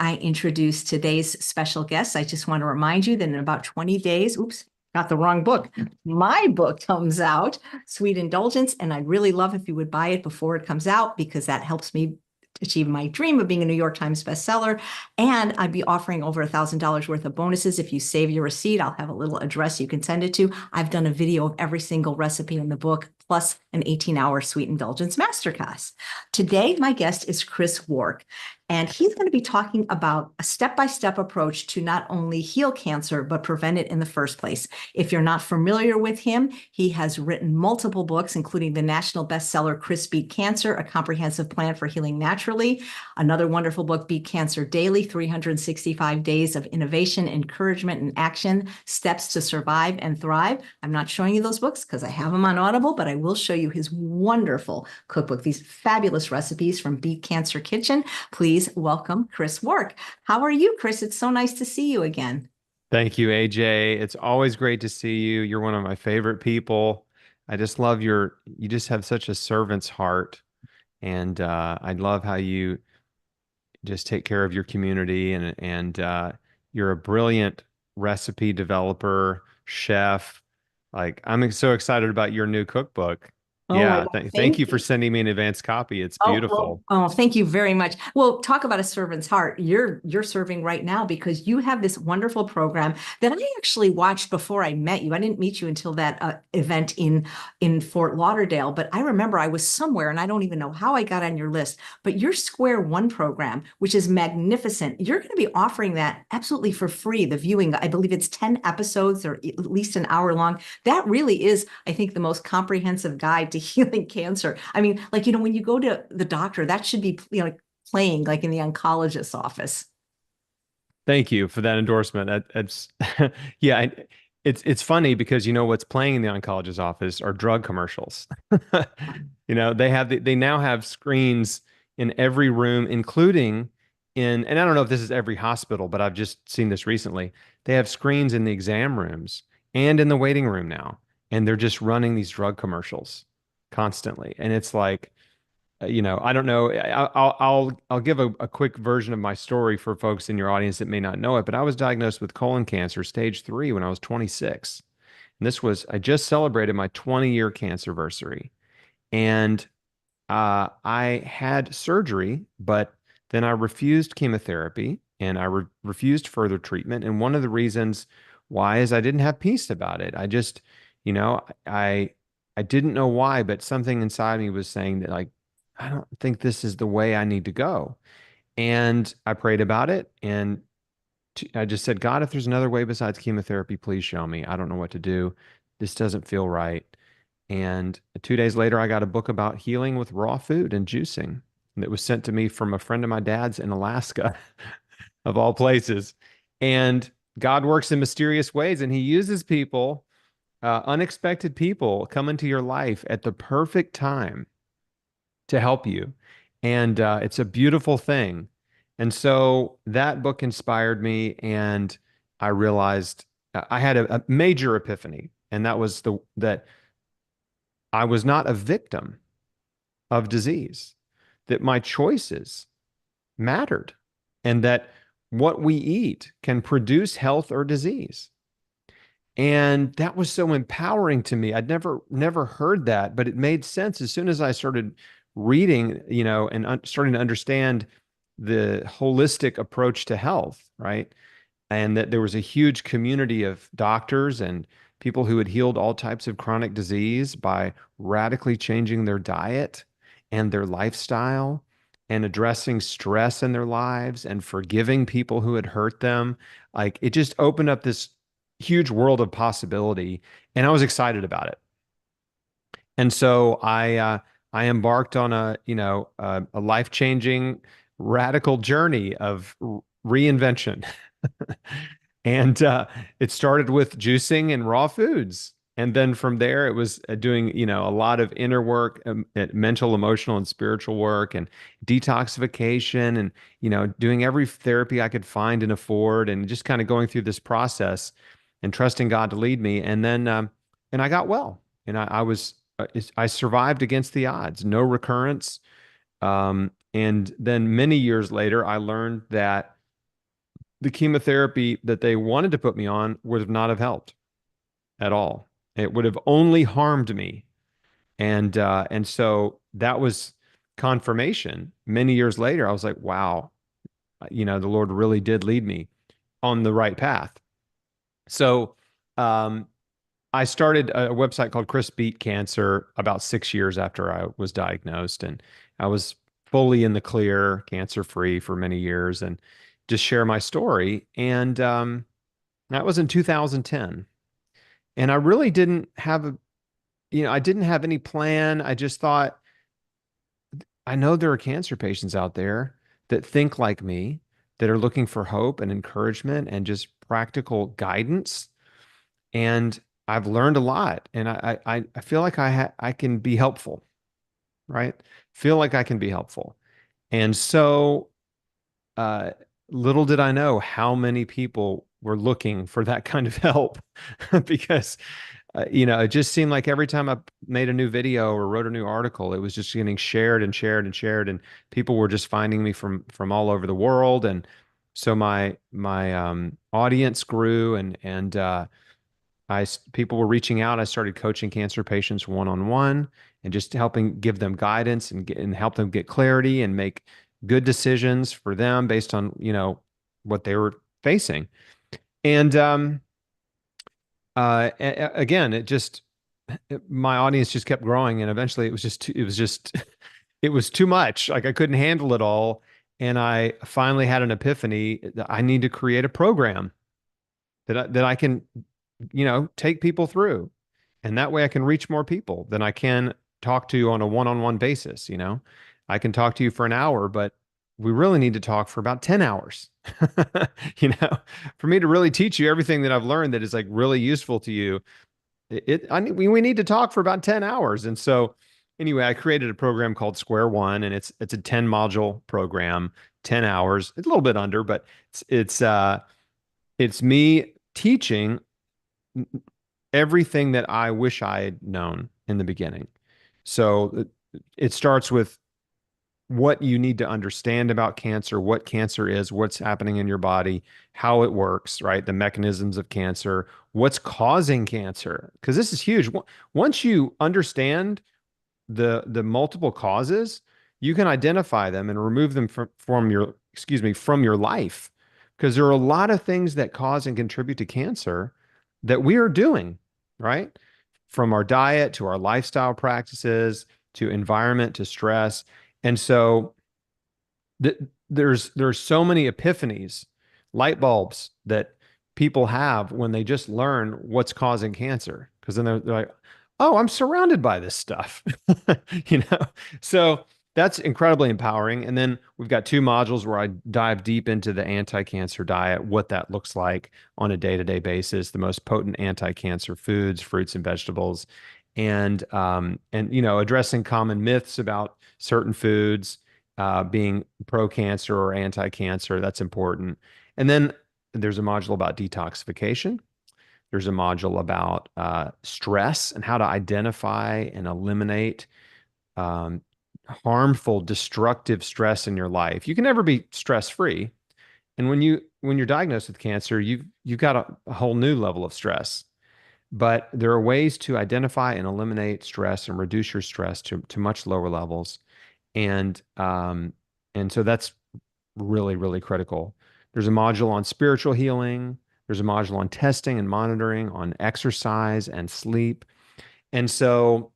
I introduce today's special guest, I just want to remind you that in about 20 days, oops, got the wrong book. My book comes out, Sweet Indulgence, and I'd really love if you would buy it before it comes out because that helps me achieve my dream of being a New York Times bestseller. And I'd be offering over $1,000 worth of bonuses. If you save your receipt, I'll have a little address you can send it to. I've done a video of every single recipe in the book, plus an 18-hour Sweet Indulgence masterclass. Today, my guest is Chris Wark, and he's going to be talking about a step-by-step approach to not only heal cancer, but prevent it in the first place. If you're not familiar with him, he has written multiple books, including the national bestseller, Chris Beat Cancer, A Comprehensive Plan for Healing Naturally. Another wonderful book, Beat Cancer Daily, 365 Days of Innovation, Encouragement, and Action, Steps to Survive and Thrive. I'm not showing you those books because I have them on Audible, but I will show you his wonderful cookbook, these fabulous recipes from Beat Cancer Kitchen. Please welcome Chris Wark. How are you, Chris? It's so nice to see you again. Thank you, AJ. It's always great to see you. You're one of my favorite people. I just love you just have such a servant's heart. And I love how you just take care of your community and you're a brilliant recipe developer, chef. Like I'm so excited about your new cookbook. Oh my Yeah, God, thank thank you for you. sending me an advanced copy. It's Oh, beautiful. thank you very much. Well, talk about a servant's heart. You're serving right now because you have this wonderful program that I actually watched before I met you. I didn't meet you until that event in Fort Lauderdale, but I remember I was somewhere and I don't even know how I got on your list. But your Square One program, which is magnificent, you're going to be offering that absolutely for free. The viewing, I believe it's 10 episodes or at least an hour long. That really is, I think, the most comprehensive guide to healing cancer. I mean, like, when you go to the doctor, that should be, playing like in the oncologist's office. Thank you for that endorsement. That's yeah, it's funny because you know what's playing in the oncologist's office are drug commercials. They now have screens in every room, including and I don't know if this is every hospital, but I've just seen this recently. They have screens in the exam rooms and in the waiting room now, and they're just running these drug commercials constantly. And it's like I don't know. I'll give a quick version of my story for folks in your audience that may not know it. But I was diagnosed with colon cancer, stage 3, when I was 26. And I just celebrated my 20-year cancerversary, and I had surgery, but then I refused chemotherapy and I refused further treatment. And one of the reasons why is I didn't have peace about it. I just, you know, I didn't know why, but something inside me was saying that like I don't think this is the way I need to go. And I prayed about it and I just said, God, if there's another way besides chemotherapy, please show me. I don't know what to do. This doesn't feel right. And 2 days later, I got a book about healing with raw food and juicing that was sent to me from a friend of my dad's in Alaska, of all places. And God works in mysterious ways, and He uses people, unexpected people, come into your life at the perfect time to help you. And it's a beautiful thing. And so that book inspired me, and I realized I had a major epiphany, and that was that I was not a victim of disease, that my choices mattered, and that what we eat can produce health or disease. And that was so empowering to me. I'd never heard that, but it made sense as soon as I started reading, and starting to understand the holistic approach to health, right? And that there was a huge community of doctors and people who had healed all types of chronic disease by radically changing their diet and their lifestyle and addressing stress in their lives and forgiving people who had hurt them. Like it just opened up this huge world of possibility, and I was excited about it. And so I embarked on a life-changing radical journey of reinvention. And it started with juicing and raw foods. And then from there, it was doing, a lot of inner work, mental, emotional, and spiritual work, and detoxification, and, doing every therapy I could find and afford, and just kind of going through this process and trusting God to lead me. And I got well, and I survived against the odds, no recurrence. And then many years later, I learned that the chemotherapy that they wanted to put me on would not have helped at all. It would have only harmed me. And so that was confirmation. Many years later, I was like, wow, the Lord really did lead me on the right path. So um, I started a website called Chris Beat Cancer about 6 years after I was diagnosed, and I was fully in the clear, cancer free for many years, and just share my story. And that was in 2010. And I really didn't have I didn't have any plan. I just thought, I know there are cancer patients out there that think like me, that are looking for hope and encouragement and just practical guidance. And I've learned a lot, and I feel like I can be helpful, right? Feel like I can be helpful. And so uh, little did I know how many people were looking for that kind of help because it just seemed like every time I made a new video or wrote a new article, it was just getting shared and shared and shared, and people were just finding me from all over the world. And so my audience grew, and people were reaching out. I started coaching cancer patients one-on-one and just helping give them guidance and help them get clarity and make good decisions for them based on, what they were facing. And again, my audience just kept growing, and eventually it was too much. Like I couldn't handle it all. And I finally had an epiphany that I need to create a program that I can, take people through. And that way I can reach more people than I can talk to on a one-on-one basis. I can talk to you for an hour, but we really need to talk for about 10 hours. you know, for me to really teach you everything that I've learned that is like really useful to you. We need to talk for about 10 hours. And so anyway, I created a program called Square One, and it's a 10 module program, 10 hours. It's a little bit under, but it's me teaching everything that I wish I had known in the beginning. So it starts with what you need to understand about cancer, what cancer is, what's happening in your body, how it works, right? The mechanisms of cancer, what's causing cancer, because this is huge. Once you understand the multiple causes, you can identify them and remove them from your life, because there are a lot of things that cause and contribute to cancer that we are doing, right? From our diet to our lifestyle practices to environment to stress. And so there's so many epiphanies, light bulbs that people have when they just learn what's causing cancer. Because then they're like, oh, I'm surrounded by this stuff. you know? So that's incredibly empowering. And then we've got two modules where I dive deep into the anti-cancer diet, what that looks like on a day-to-day basis, the most potent anti-cancer foods, fruits and vegetables, and addressing common myths about certain foods, being pro-cancer or anti-cancer. That's important. And then there's a module about detoxification. There's a module about stress and how to identify and eliminate um, harmful, destructive stress in your life. You can never be stress-free. And when you're diagnosed with cancer, you've got a whole new level of stress. But there are ways to identify and eliminate stress and reduce your stress to much lower levels. And so that's really, really critical. There's a module on spiritual healing. There's a module on testing and monitoring, on exercise and sleep. And so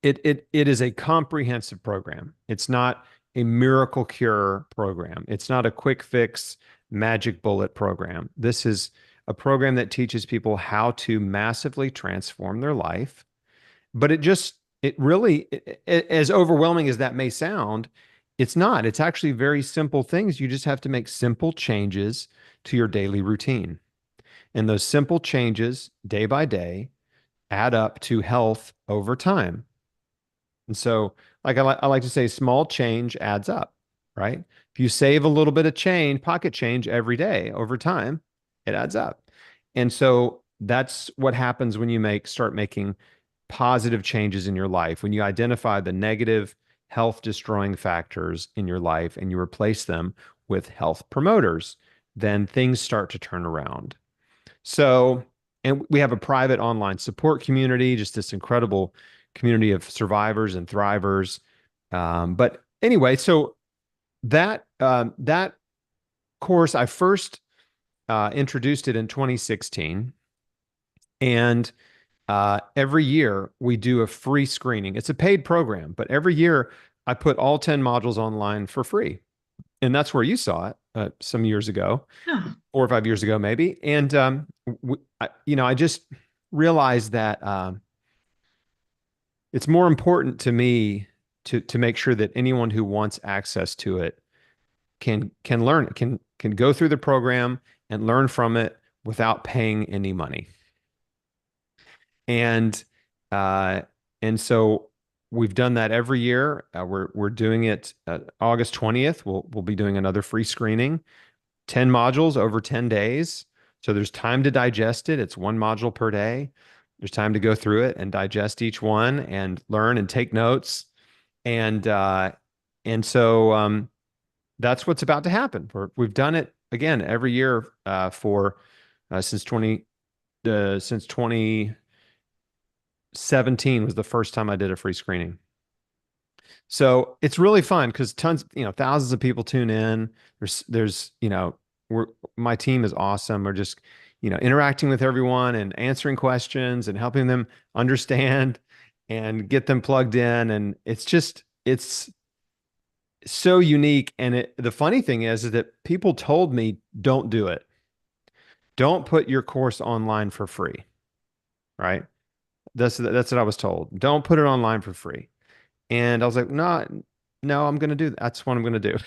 it is a comprehensive program. It's not a miracle cure program. It's not a quick fix magic bullet program. This is a program that teaches people how to massively transform their life. But as overwhelming as that may sound, it's not. It's actually very simple things. You just have to make simple changes to your daily routine. And those simple changes, day by day, add up to health over time. And so, like I like to say, small change adds up, right? If you save a little bit of change, pocket change every day over time, it adds up. And so that's what happens when you start making positive changes in your life. When you identify the negative health destroying factors in your life and you replace them with health promoters, then things start to turn around. So, and we have a private online support community, just this incredible community of survivors and thrivers. But anyway, so that course, I first introduced it in 2016, and every year we do a free screening. It's a paid program, but every year I put all 10 modules online for free. And that's where you saw it some years ago, Oh, 4 or 5 years ago, maybe. And I just realized that it's more important to me to make sure that anyone who wants access to it can learn, can go through the program and learn from it without paying any money. And uh, and so we've done that every year. We're doing it August 20th. We'll be doing another free screening. 10 modules over 10 days. So there's time to digest it. It's one module per day. There's time to go through it and digest each one and learn and take notes. And so that's what's about to happen. We've done it again every year for since 2017 was the first time I did a free screening. So it's really fun because thousands of people tune in. There's, my team is awesome. We're just, interacting with everyone and answering questions and helping them understand and get them plugged in. And it's so unique. And the funny thing is that people told me, don't do it. Don't put your course online for free, right? That's what I was told. Don't put it online for free. And I was like, no, I'm going to do that. That's what I'm going to do.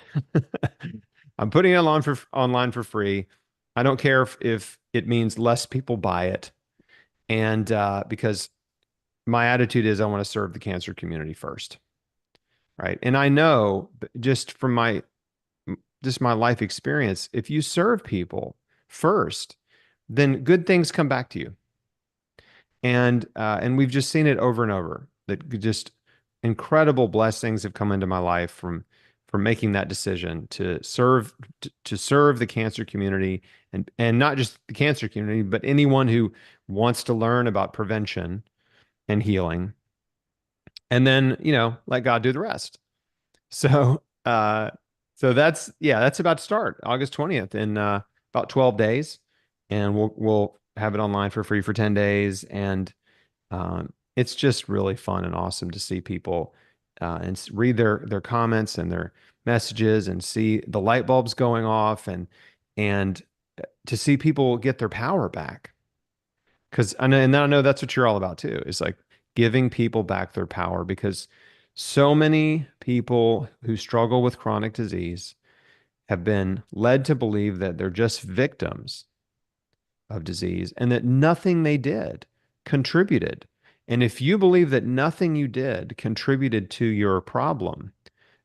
I'm putting it online for free. I don't care if it means less people buy it. And because my attitude is I want to serve the cancer community first. Right. And I know just from my life experience, if you serve people first, then good things come back to you. And we've just seen it over and over that just incredible blessings have come into my life from making that decision to serve the cancer community, and not just the cancer community, but anyone who wants to learn about prevention and healing. And then, let God do the rest. So so that's about to start August 20th in about 12 days. And we'll have it online for free for 10 days. And it's just really fun and awesome to see people and read their comments and their messages and see the light bulbs going off and to see people get their power back. Because I know that's what you're all about too, is like giving people back their power, because so many people who struggle with chronic disease have been led to believe that they're just victims of disease and that nothing they did contributed. And if you believe that nothing you did contributed to your problem,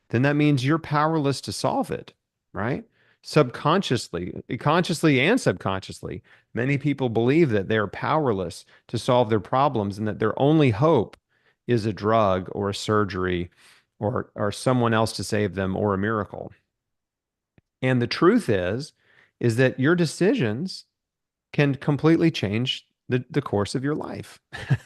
then that means you're powerless to solve it, right? Subconsciously, consciously and subconsciously, many people believe that they're powerless to solve their problems and that their only hope is a drug or a surgery or someone else to save them or a miracle. And the truth is that your decisions can completely change the course of your life.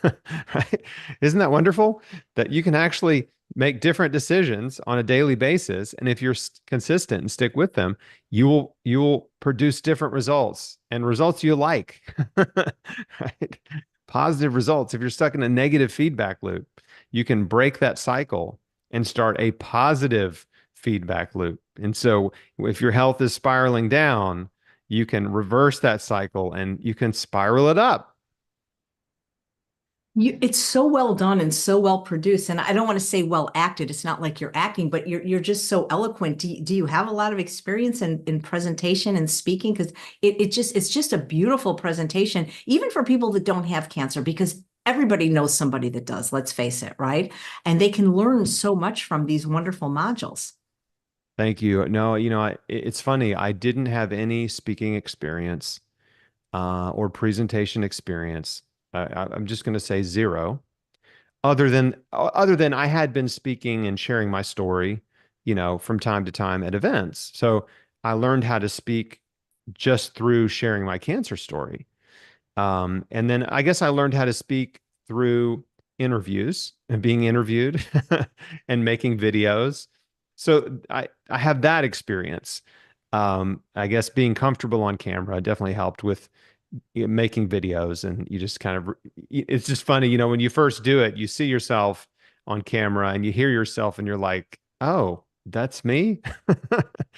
Right? Isn't that wonderful? That you can actually make different decisions on a daily basis. And if you're consistent and stick with them, you will produce different results, and results you like. Right? Positive results. If you're stuck in a negative feedback loop, you can break that cycle and start a positive feedback loop. And so if your health is spiraling down, you can reverse that cycle and you can spiral it up. it's so well done and so well produced. And I don't want to say well acted. It's not like you're acting, but you're just so eloquent. Do you have a lot of experience in presentation and speaking? Because it's just a beautiful presentation, even for people that don't have cancer, because everybody knows somebody that does, let's face it, right? And they can learn so much from these wonderful modules. Thank you. No, it's funny. I didn't have any speaking experience or presentation experience. I'm just going to say zero. Other than I had been speaking and sharing my story, from time to time at events. So I learned how to speak just through sharing my cancer story. And then I guess I learned how to speak through interviews and being interviewed and making videos. So I have that experience. I guess being comfortable on camera definitely helped with making videos, and you just kind of, it's just funny, when you first do it, you see yourself on camera and you hear yourself and you're like, oh, that's me.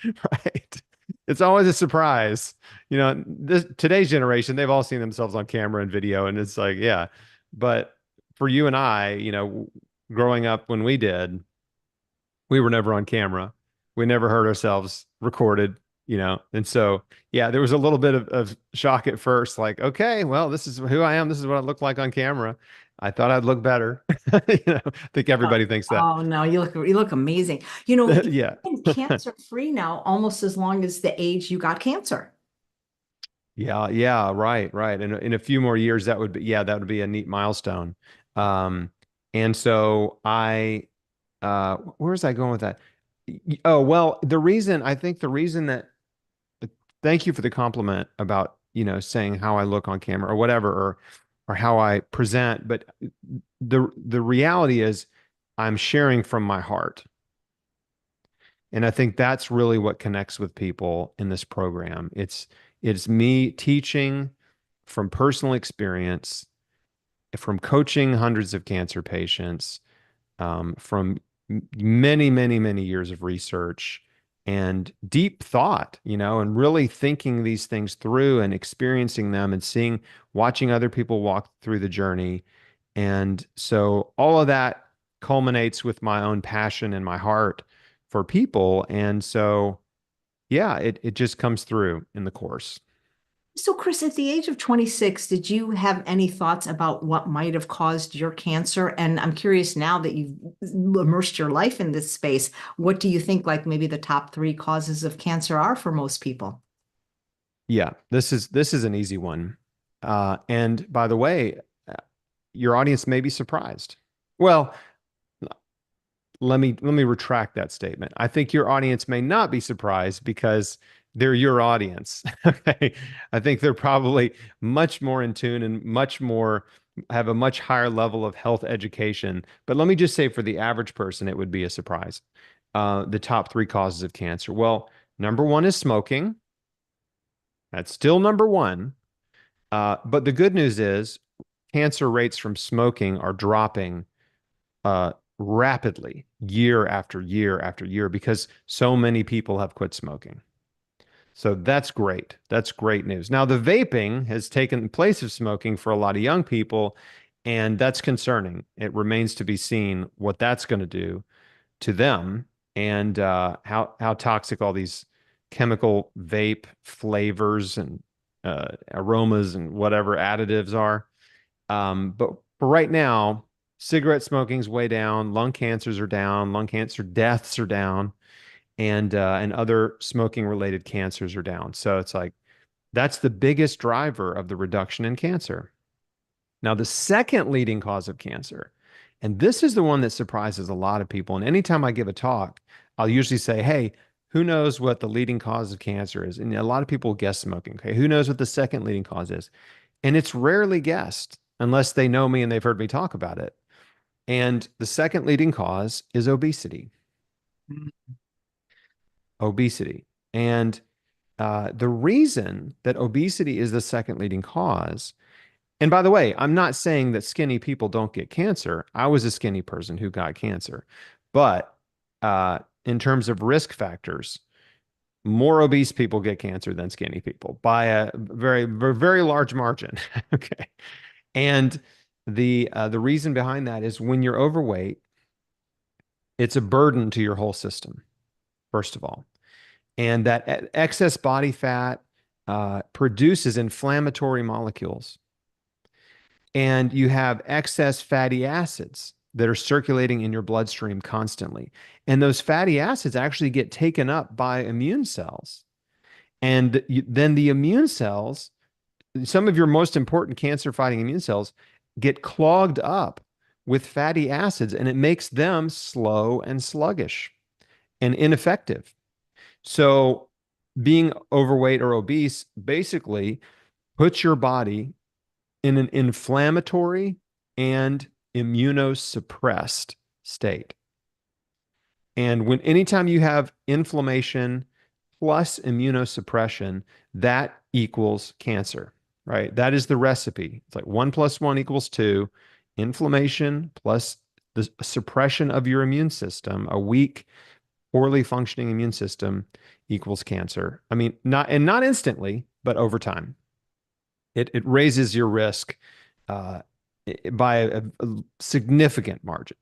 Right. It's always a surprise. Today's generation, they've all seen themselves on camera and video, and it's like, yeah. But for you and I, growing up when we did, we were never on camera. We never heard ourselves recorded, And so, yeah, there was a little bit of shock at first, like, okay, well, this is who I am. This is what I look like on camera. I thought I'd look better. I think Oh, everybody thinks that. oh, no, you look amazing. You've Yeah. been cancer free now almost as long as the age you got cancer. Yeah, yeah, right, right. And in a few more years, that would be a neat milestone. Um, and so where was I going with that? Oh, well, I think the reason that thank you for the compliment about, saying how I look on camera or whatever, or how I present. But the reality is I'm sharing from my heart. And I think that's really what connects with people in this program. It's me teaching from personal experience, from coaching hundreds of cancer patients, from many, many, many years of research and deep thought, and really thinking these things through and experiencing them and watching other people walk through the journey. And so all of that culminates with my own passion and my heart for people. And so, yeah, it just comes through in the course. So, Chris, at the age of 26, did you have any thoughts about what might have caused your cancer? And I'm curious now that you've immersed your life in this space, what do you think like maybe the top three causes of cancer are for most people? Yeah, this is an easy one. And by the way, uh, your audience may be surprised. Well, let me retract that statement. I think your audience may not be surprised because they're your audience. Okay. I think they're probably much more in tune and have a much higher level of health education. But let me just say for the average person, it would be a surprise. The top three causes of cancer. Well, number one is smoking. That's still number one. But the good news is cancer rates from smoking are dropping rapidly year after year after year because so many people have quit smoking. So that's great. That's great news. Now, the vaping has taken place of smoking for a lot of young people, and that's concerning. It remains to be seen what that's going to do to them and how toxic all these chemical vape flavors and aromas and whatever additives are. But for right now, cigarette smoking's way down, lung cancers are down, lung cancer deaths are down, and other smoking related cancers are down. So it's like that's the biggest driver of the reduction in cancer. Now, the second leading cause of cancer, and this is the one that surprises a lot of people. And anytime I give a talk, I'll usually say, hey, who knows what the leading cause of cancer is? And a lot of people guess smoking. Okay, who knows what the second leading cause is? And it's rarely guessed unless they know me and they've heard me talk about it. And the second leading cause is obesity. Obesity. And the reason that obesity is the second leading cause, and by the way, I'm not saying that skinny people don't get cancer. I was a skinny person who got cancer. But in terms of risk factors, more obese people get cancer than skinny people by a very, very, very large margin. Okay. And the reason behind that is when you're overweight, it's a burden to your whole system, first of all. And that excess body fat produces inflammatory molecules. And you have excess fatty acids that are circulating in your bloodstream constantly. And those fatty acids actually get taken up by immune cells. And then the immune cells, some of your most important cancer fighting immune cells, get clogged up with fatty acids, and it makes them slow and sluggish and ineffective. So being overweight or obese basically puts your body in an inflammatory and immunosuppressed state. And when anytime you have inflammation plus immunosuppression, that equals cancer, right? That is the recipe. It's like 1 + 1 = 2. Inflammation plus the suppression of your immune system, a weak, poorly functioning immune system equals cancer. I mean, not instantly, but over time. It raises your risk uh, by a significant margin.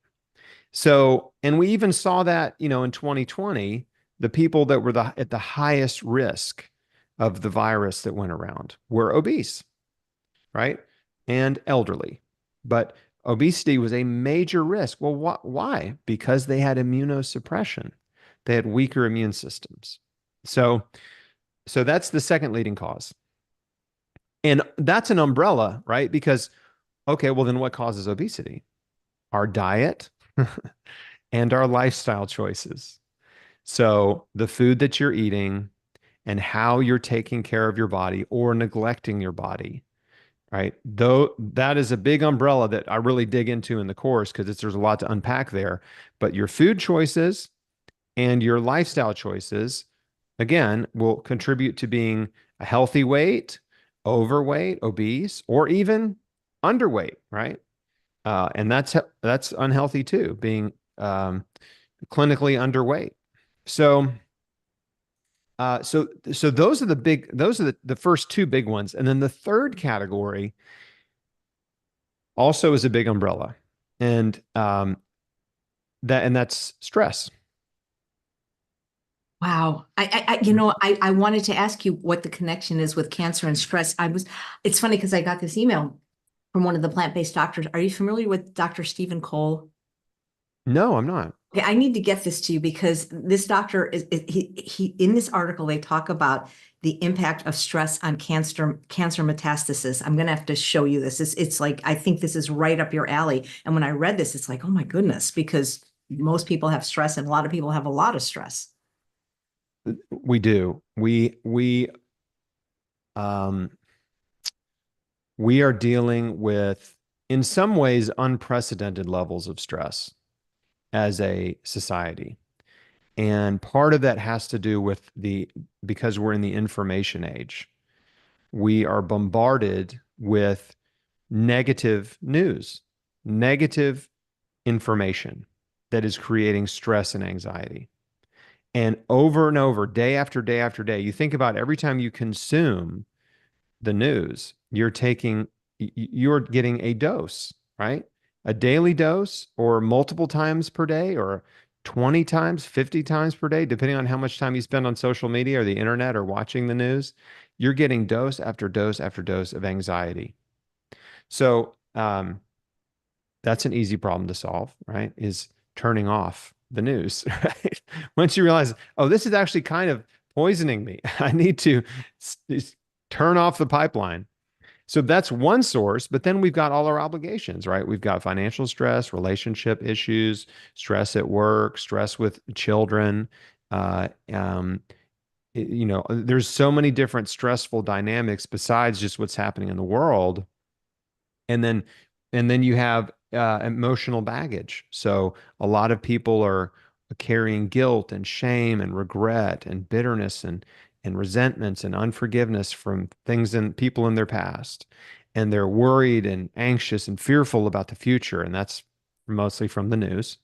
So, and we even saw that, in 2020, the people that were at the highest risk of the virus that went around were obese, right? And elderly. But obesity was a major risk. Well, why? Because they had immunosuppression. They had weaker immune systems. So, so that's the second leading cause. And that's an umbrella, right? Because, okay, well, then what causes obesity? Our diet and our lifestyle choices. So the food that you're eating and how you're taking care of your body or neglecting your body, right? Though that is a big umbrella that I really dig into in the course because there's a lot to unpack there. But your food choices and your lifestyle choices, again, will contribute to being a healthy weight, overweight, obese, or even underweight, right? And that's unhealthy too, being clinically underweight. So, so those are the first two big ones, and then the third category also is a big umbrella, and that's stress. Wow. I wanted to ask you what the connection is with cancer and stress. It's funny because I got this email from one of the plant-based doctors. Are you familiar with Dr. Stephen Cole? No, I'm not. Okay, I need to get this to you because this doctor he in this article they talk about the impact of stress on cancer metastasis. I'm gonna have to show you this. It's like I think this is right up your alley. And when I read this, it's like, oh my goodness, because most people have stress and a lot of people have a lot of stress. We do. Um, we are dealing with, in some ways, unprecedented levels of stress as a society. And part of that has to do with because we're in the information age, we are bombarded with negative news, negative information that is creating stress and anxiety. And over, day after day after day, you think about every time you consume the news, you're getting a dose, right? A daily dose or multiple times per day or 20 times, 50 times per day, depending on how much time you spend on social media or the internet or watching the news, you're getting dose after dose after dose of anxiety. So, that's an easy problem to solve, right? Is turning off the news, right? Once you realize, oh, this is actually kind of poisoning me. I need to turn off the pipeline. So that's one source, but then we've got all our obligations, right? We've got financial stress, relationship issues, stress at work, stress with children. Uh, um, there's so many different stressful dynamics besides just what's happening in the world. And then you have emotional baggage. So a lot of people are carrying guilt and shame and regret and bitterness and resentments and unforgiveness from things and people in their past. And they're worried and anxious and fearful about the future. And that's mostly from the news.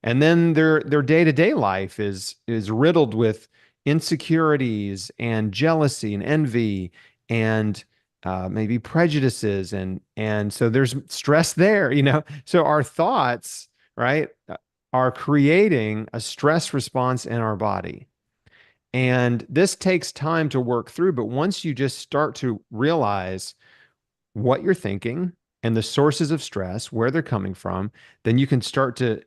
And then their day-to-day life is riddled with insecurities and jealousy and envy and maybe prejudices and so there's stress there, So our thoughts, right, are creating a stress response in our body. And this takes time to work through, but once you just start to realize what you're thinking and the sources of stress, where they're coming from, then you can start to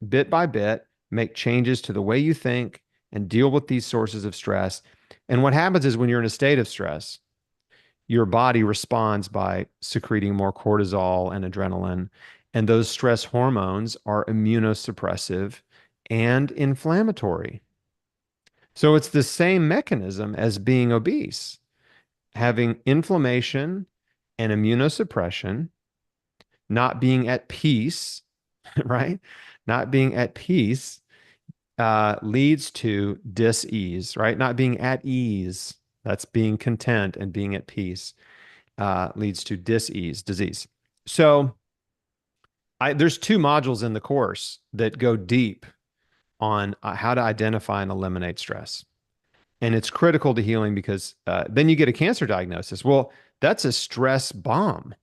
bit by bit make changes to the way you think and deal with these sources of stress. And what happens is when you're in a state of stress, your body responds by secreting more cortisol and adrenaline. And those stress hormones are immunosuppressive and inflammatory. So it's the same mechanism as being obese, having inflammation and immunosuppression, not being at peace, right? Not being at peace leads to dis-ease, right? Not being at ease, that's being content and being at peace, leads to dis-ease, disease. So there's two modules in the course that go deep on how to identify and eliminate stress. And it's critical to healing because then you get a cancer diagnosis. Well, that's a stress bomb,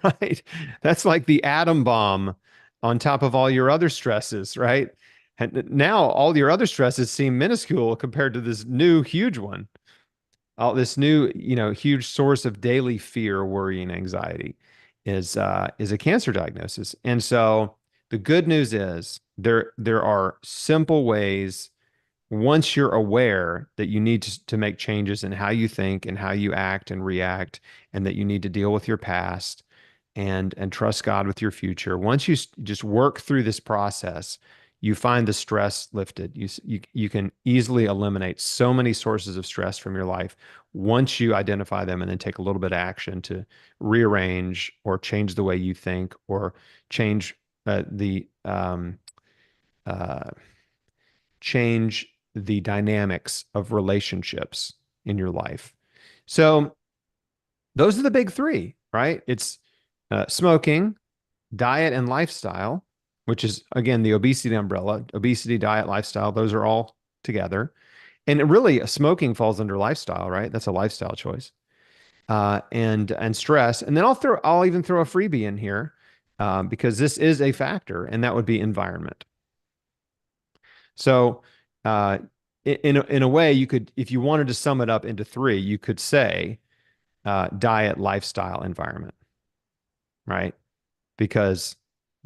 right? That's like the atom bomb on top of all your other stresses, right? And now all your other stresses seem minuscule compared to this new huge one. All this new, huge source of daily fear, worry, and anxiety is a cancer diagnosis. And so the good news is there are simple ways once you're aware that you need to make changes in how you think and how you act and react, and that you need to deal with your past and trust God with your future. Once you just work through this process, you find the stress lifted. You can easily eliminate so many sources of stress from your life once you identify them and then take a little bit of action to rearrange or change the way you think or change the uh, change the dynamics of relationships in your life. So those are the big three, right? It's smoking, diet, and lifestyle, which is, again, the obesity umbrella. Obesity, diet, lifestyle, those are all together. And really, smoking falls under lifestyle, right? That's a lifestyle choice. And stress. And then I'll even throw a freebie in here because this is a factor, and that would be environment. So, in a way, you could, if you wanted to sum it up into three, you could say diet, lifestyle, environment, right? Because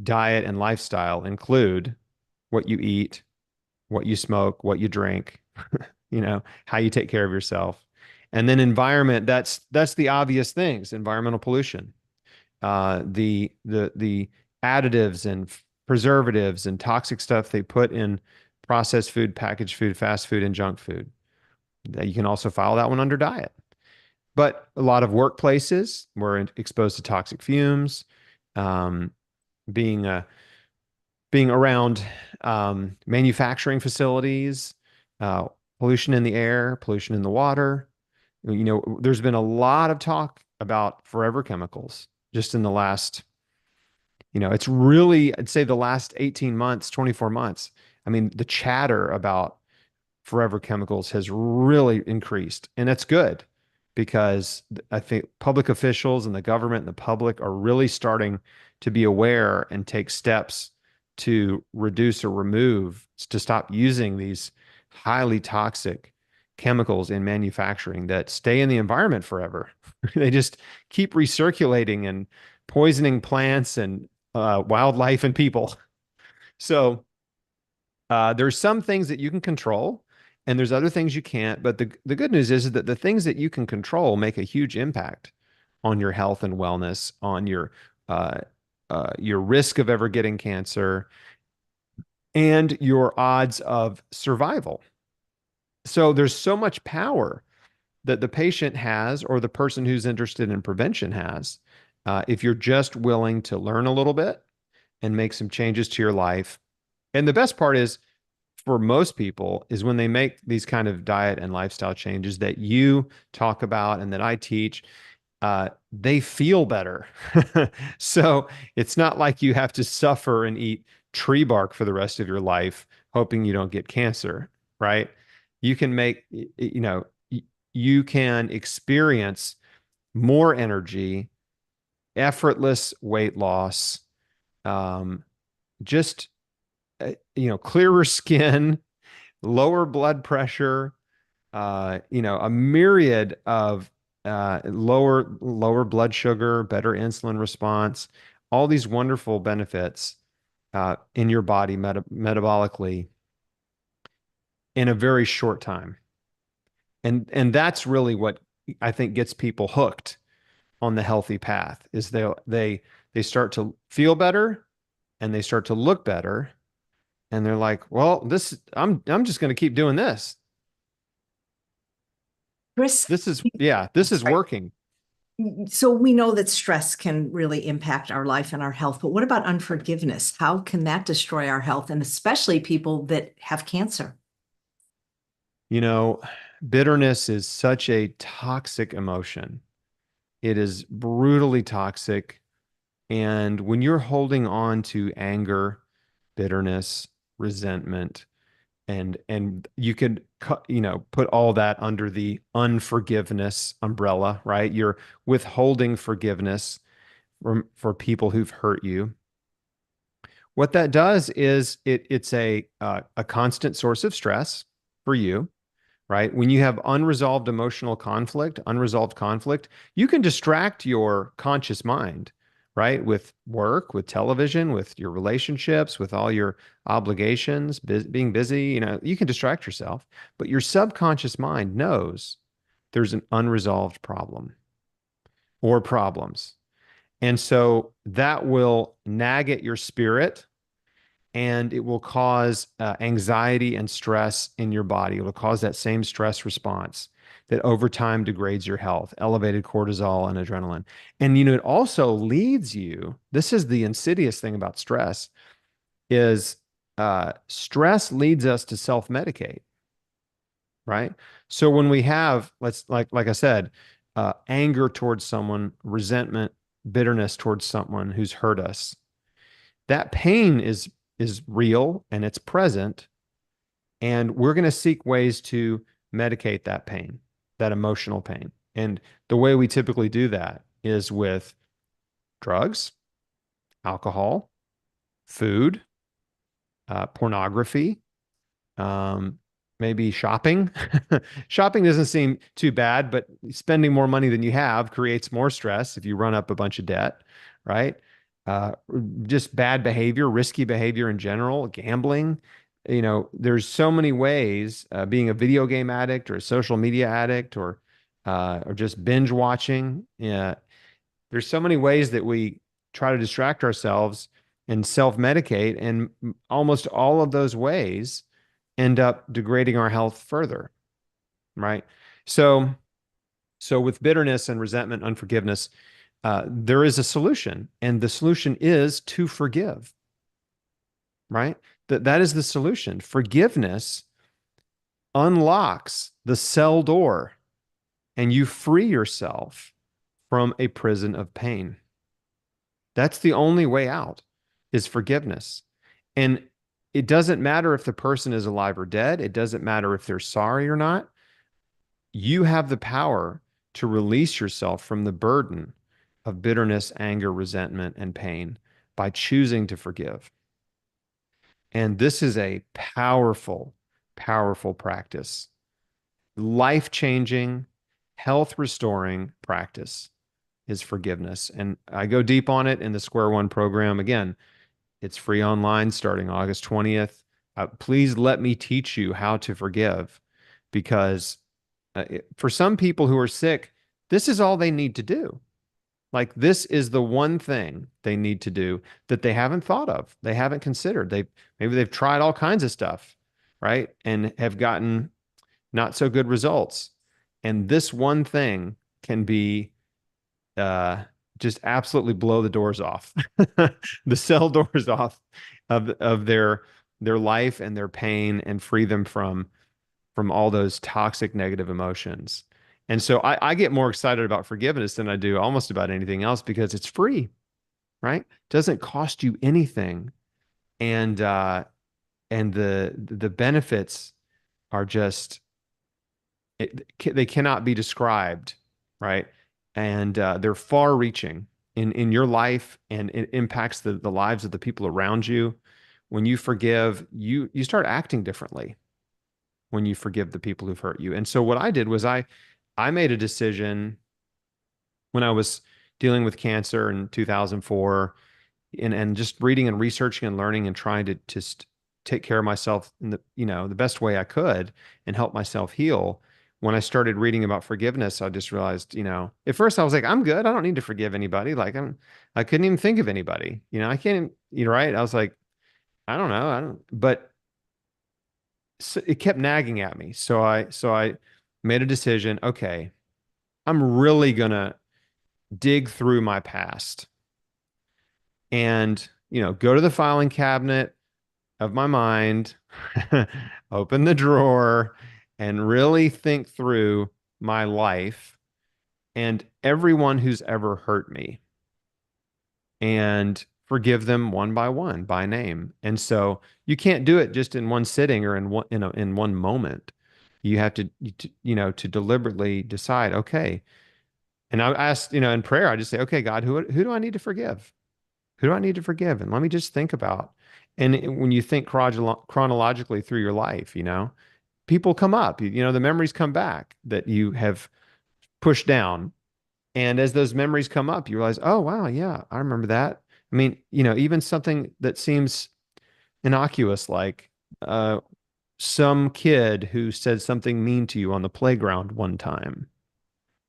diet and lifestyle include what you eat, what you smoke, what you drink, how you take care of yourself. And then environment, that's the obvious things, environmental pollution, the additives and preservatives and toxic stuff they put in processed food, packaged food, fast food, and junk food. You can also file that one under diet. But a lot of workplaces were exposed to toxic fumes, um, being being around manufacturing facilities, uh, pollution in the air, pollution in the water. There's been a lot of talk about forever chemicals just in the last, it's really, I'd say the last 18 months, 24 months. I mean, the chatter about forever chemicals has really increased. And that's good because I think public officials and the government and the public are really starting to be aware and take steps to reduce or remove, to stop using these highly toxic chemicals in manufacturing that stay in the environment forever. They just keep recirculating and poisoning plants and wildlife and people. So there's some things that you can control, and there's other things you can't. But the good news is that the things that you can control make a huge impact on your health and wellness, on your risk of ever getting cancer, and your odds of survival. So there's so much power that the patient has, or the person who's interested in prevention has, if you're just willing to learn a little bit and make some changes to your life. And the best part is, for most people, is when they make these kind of diet and lifestyle changes that you talk about and that I teach, they feel better. So it's not like you have to suffer and eat tree bark for the rest of your life, hoping you don't get cancer, right? You can you can experience more energy, effortless weight loss, um, just clearer skin, lower blood pressure, a myriad of lower blood sugar, better insulin response, all these wonderful benefits in your body metabolically in a very short time. And that's really what I think gets people hooked on the healthy path is they start to feel better and they start to look better and they're like, well, I'm just going to keep doing this. Chris, This is sorry. working. So we know that stress can really impact our life and our health, but what about unforgiveness? How can that destroy our health, and especially people that have cancer? You know, bitterness is such a toxic emotion. It is brutally toxic. And when you're holding on to anger, bitterness, resentment, and you could put all that under the unforgiveness umbrella, right? You're withholding forgiveness for people who've hurt you. What that does is it's a constant source of stress for you, right? When you have unresolved conflict, you can distract your conscious mind, right? With work, with television, with your relationships, with all your obligations, being busy, you can distract yourself, but your subconscious mind knows there's an unresolved problem or problems. And so that will nag at your spirit, and it will cause anxiety and stress in your body. It will cause that same stress response that over time degrades your health, elevated cortisol and adrenaline. And it also leads you, this is the insidious thing about stress, is stress leads us to self-medicate, right? So when we have, let's like I said, anger towards someone, resentment, bitterness towards someone who's hurt us, that pain is real and it's present, and we're going to seek ways to medicate that pain, that emotional pain. And the way we typically do that is with drugs, alcohol, food, pornography, um, maybe shopping. Shopping doesn't seem too bad, but spending more money than you have creates more stress if you run up a bunch of debt, right? Uh, just bad behavior, risky behavior in general, gambling. There's so many ways, being a video game addict or a social media addict or just binge watching. Yeah, there's so many ways that we try to distract ourselves and self-medicate, and almost all of those ways end up degrading our health further, right? So, so with bitterness and resentment, unforgiveness, there is a solution, and the solution is to forgive, right? That is the solution. Forgiveness unlocks the cell door, and you free yourself from a prison of pain. That's the only way out, is forgiveness. And it doesn't matter if the person is alive or dead. It doesn't matter if they're sorry or not. You have the power to release yourself from the burden of bitterness, anger, resentment, and pain by choosing to forgive. And this is a powerful, powerful practice, life-changing, health-restoring practice is forgiveness. And I go deep on it in the Square One program. Again, it's free online starting August 20th. Please let me teach you how to forgive, because for some people who are sick, this is all they need to do. Like, this is the one thing they need to do that they haven't thought of. They haven't considered. Maybe they've tried all kinds of stuff, right? And have gotten not so good results. And this one thing can be uh, just absolutely blow the doors off, the cell doors off of their life and their pain, and free them from all those toxic negative emotions. And so I get more excited about forgiveness than I do almost about anything else, because it's free, right? It doesn't cost you anything. And the benefits are just they cannot be described, right? And they're far reaching in your life, and it impacts the lives of the people around you. When you forgive, you start acting differently when you forgive the people who've hurt you. And so what I did was I made a decision when I was dealing with cancer in 2004, and just reading and researching and learning and trying to just take care of myself in the best way I could and help myself heal. When I started reading about forgiveness, I just realized, at first I was like, I'm good. I don't need to forgive anybody. Like, I couldn't even think of anybody. I can't, right? I was like, I don't know. I don't, but so it kept nagging at me. So I made a decision. Okay, I'm really gonna dig through my past and, go to the filing cabinet of my mind, open the drawer, and really think through my life and everyone who's ever hurt me and forgive them one by one by name. And so you can't do it just in one sitting or in one moment. You have to deliberately decide, okay. And I ask, in prayer, I just say, okay, God, who do I need to forgive? Who do I need to forgive? And let me just think about. And when you think chronologically through your life, people come up, the memories come back that you have pushed down. And as those memories come up, you realize, oh, wow, yeah, I remember that. I mean, even something that seems innocuous, like uh, some kid who said something mean to you on the playground one time,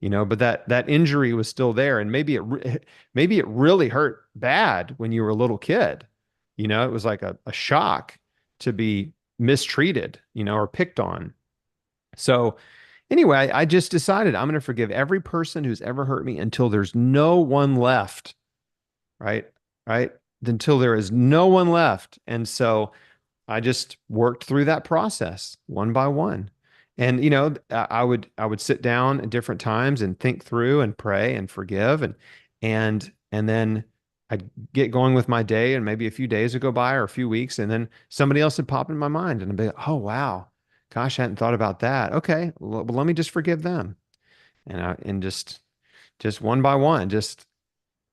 but that injury was still there, and maybe it really hurt bad when you were a little kid. It was like a shock to be mistreated, or picked on. So anyway, I just decided I'm going to forgive every person who's ever hurt me until there's no one left, right? Right? Until there is no one left. And so I just worked through that process one by one. And I would sit down at different times and think through and pray and forgive and then I'd get going with my day, and maybe a few days would go by or a few weeks, and then somebody else would pop in my mind and I'd be like, oh wow, gosh, I hadn't thought about that. Okay, well, let me just forgive them. And just one by one, just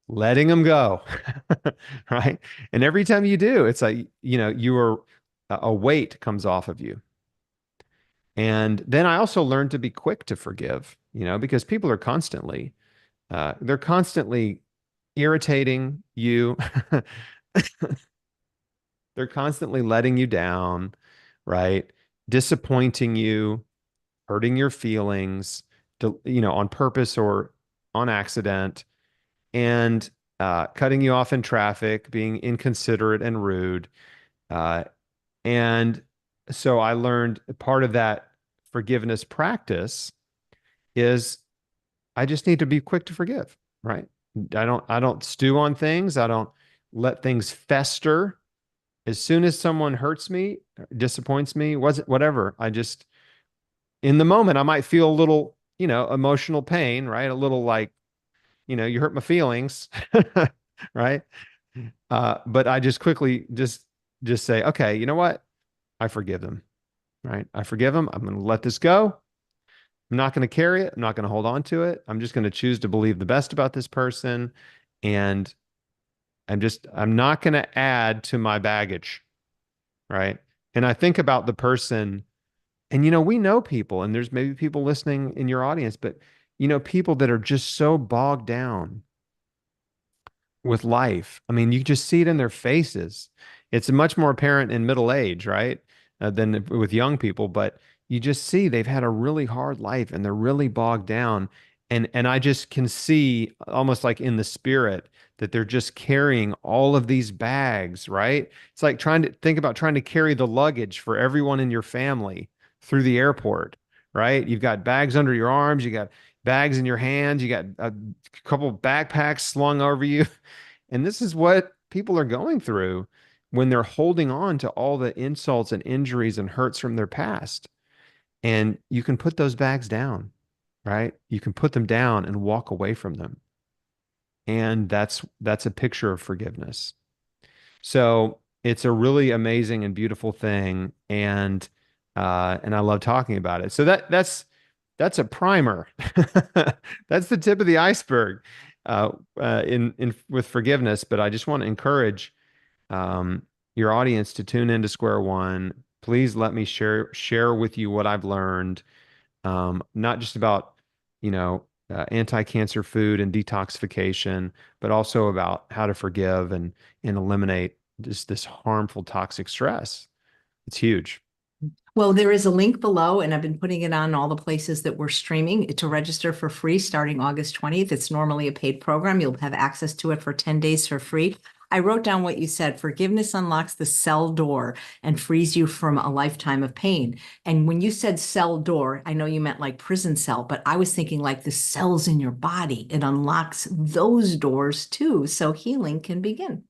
letting them go. Right. And every time you do, it's like, you are a weight comes off of you. And then I also learned to be quick to forgive, because people are they're constantly irritating you. They're constantly letting you down, right? Disappointing you, hurting your feelings, on purpose or on accident, and cutting you off in traffic, being inconsiderate and rude. Uh, and so I learned part of that forgiveness practice is I just need to be quick to forgive, right? I don't stew on things. I don't let things fester. As soon as someone hurts me, disappoints me, whatever, I just in the moment I might feel a little, emotional pain, right? A little like, you hurt my feelings, right? But I just quickly just say, okay, you know what? I forgive them, right? I forgive them. I'm going to let this go. I'm not going to carry it. I'm not going to hold on to it. I'm just going to choose to believe the best about this person. And I'm not going to add to my baggage, right? And I think about the person, and, we know people, and there's maybe people listening in your audience, but, people that are just so bogged down with life. I mean, you just see it in their faces. It's much more apparent in middle age, right? Than with young people, but you just see they've had a really hard life and they're really bogged down. And I just can see almost like in the spirit that they're just carrying all of these bags, right? It's like trying to carry the luggage for everyone in your family through the airport, right? You've got bags under your arms, you got bags in your hands, you got a couple backpacks slung over you. And this is what people are going through when they're holding on to all the insults and injuries and hurts from their past. And you can put those bags down, right? You can put them down and walk away from them. And that's a picture of forgiveness. So it's a really amazing and beautiful thing. And I love talking about it. So that's a primer. That's the tip of the iceberg in with forgiveness. But I just want to encourage your audience to tune into Square One. Please let me share with you what I've learned, not just about anti-cancer food and detoxification, but also about how to forgive and eliminate just this harmful toxic stress. It's huge. Well, there is a link below, and I've been putting it on all the places that we're streaming to register for free starting August 20th. It's normally a paid program. You'll have access to it for 10 days for free. I wrote down what you said. Forgiveness unlocks the cell door and frees you from a lifetime of pain. And when you said cell door, I know you meant like prison cell, but I was thinking like the cells in your body. It unlocks those doors too, so healing can begin.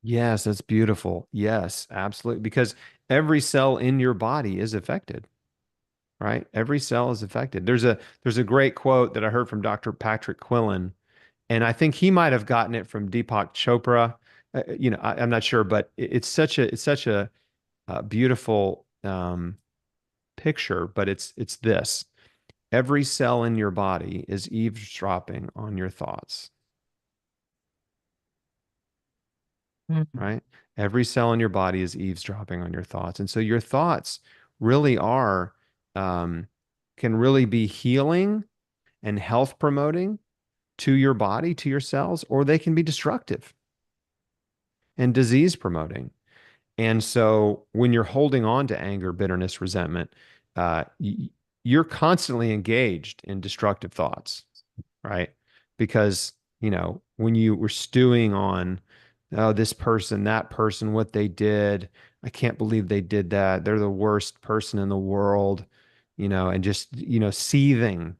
Yes, that's beautiful. Yes, absolutely. Because every cell in your body is affected, right? Every cell is affected. There's a great quote that I heard from Dr. Patrick Quillen, and I think he might have gotten it from Deepak Chopra. I'm not sure, but it's such a beautiful picture. But it's this: every cell in your body is eavesdropping on your thoughts, Mhm. right? Every cell in your body is eavesdropping on your thoughts. And so your thoughts really are, um, can really be healing and health promoting to your body, to your cells, or they can be destructive and disease promoting. And so when you're holding on to anger, bitterness, resentment, you're constantly engaged in destructive thoughts, right? Because, when you were stewing on, oh, this person, that person, what they did, I can't believe they did that. They're the worst person in the world, and just, seething,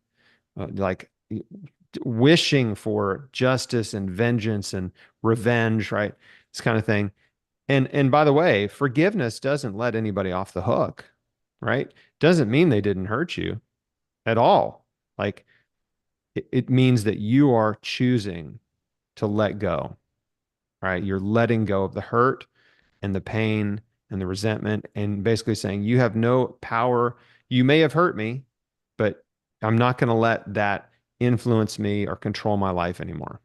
like wishing for justice and vengeance and revenge, right? This kind of thing. And by the way, forgiveness doesn't let anybody off the hook, right? Doesn't mean they didn't hurt you at all. Like it means that you are choosing to let go, right? You're letting go of the hurt and the pain and the resentment and basically saying you have no power. You may have hurt me, but I'm not going to let that influence me or control my life anymore.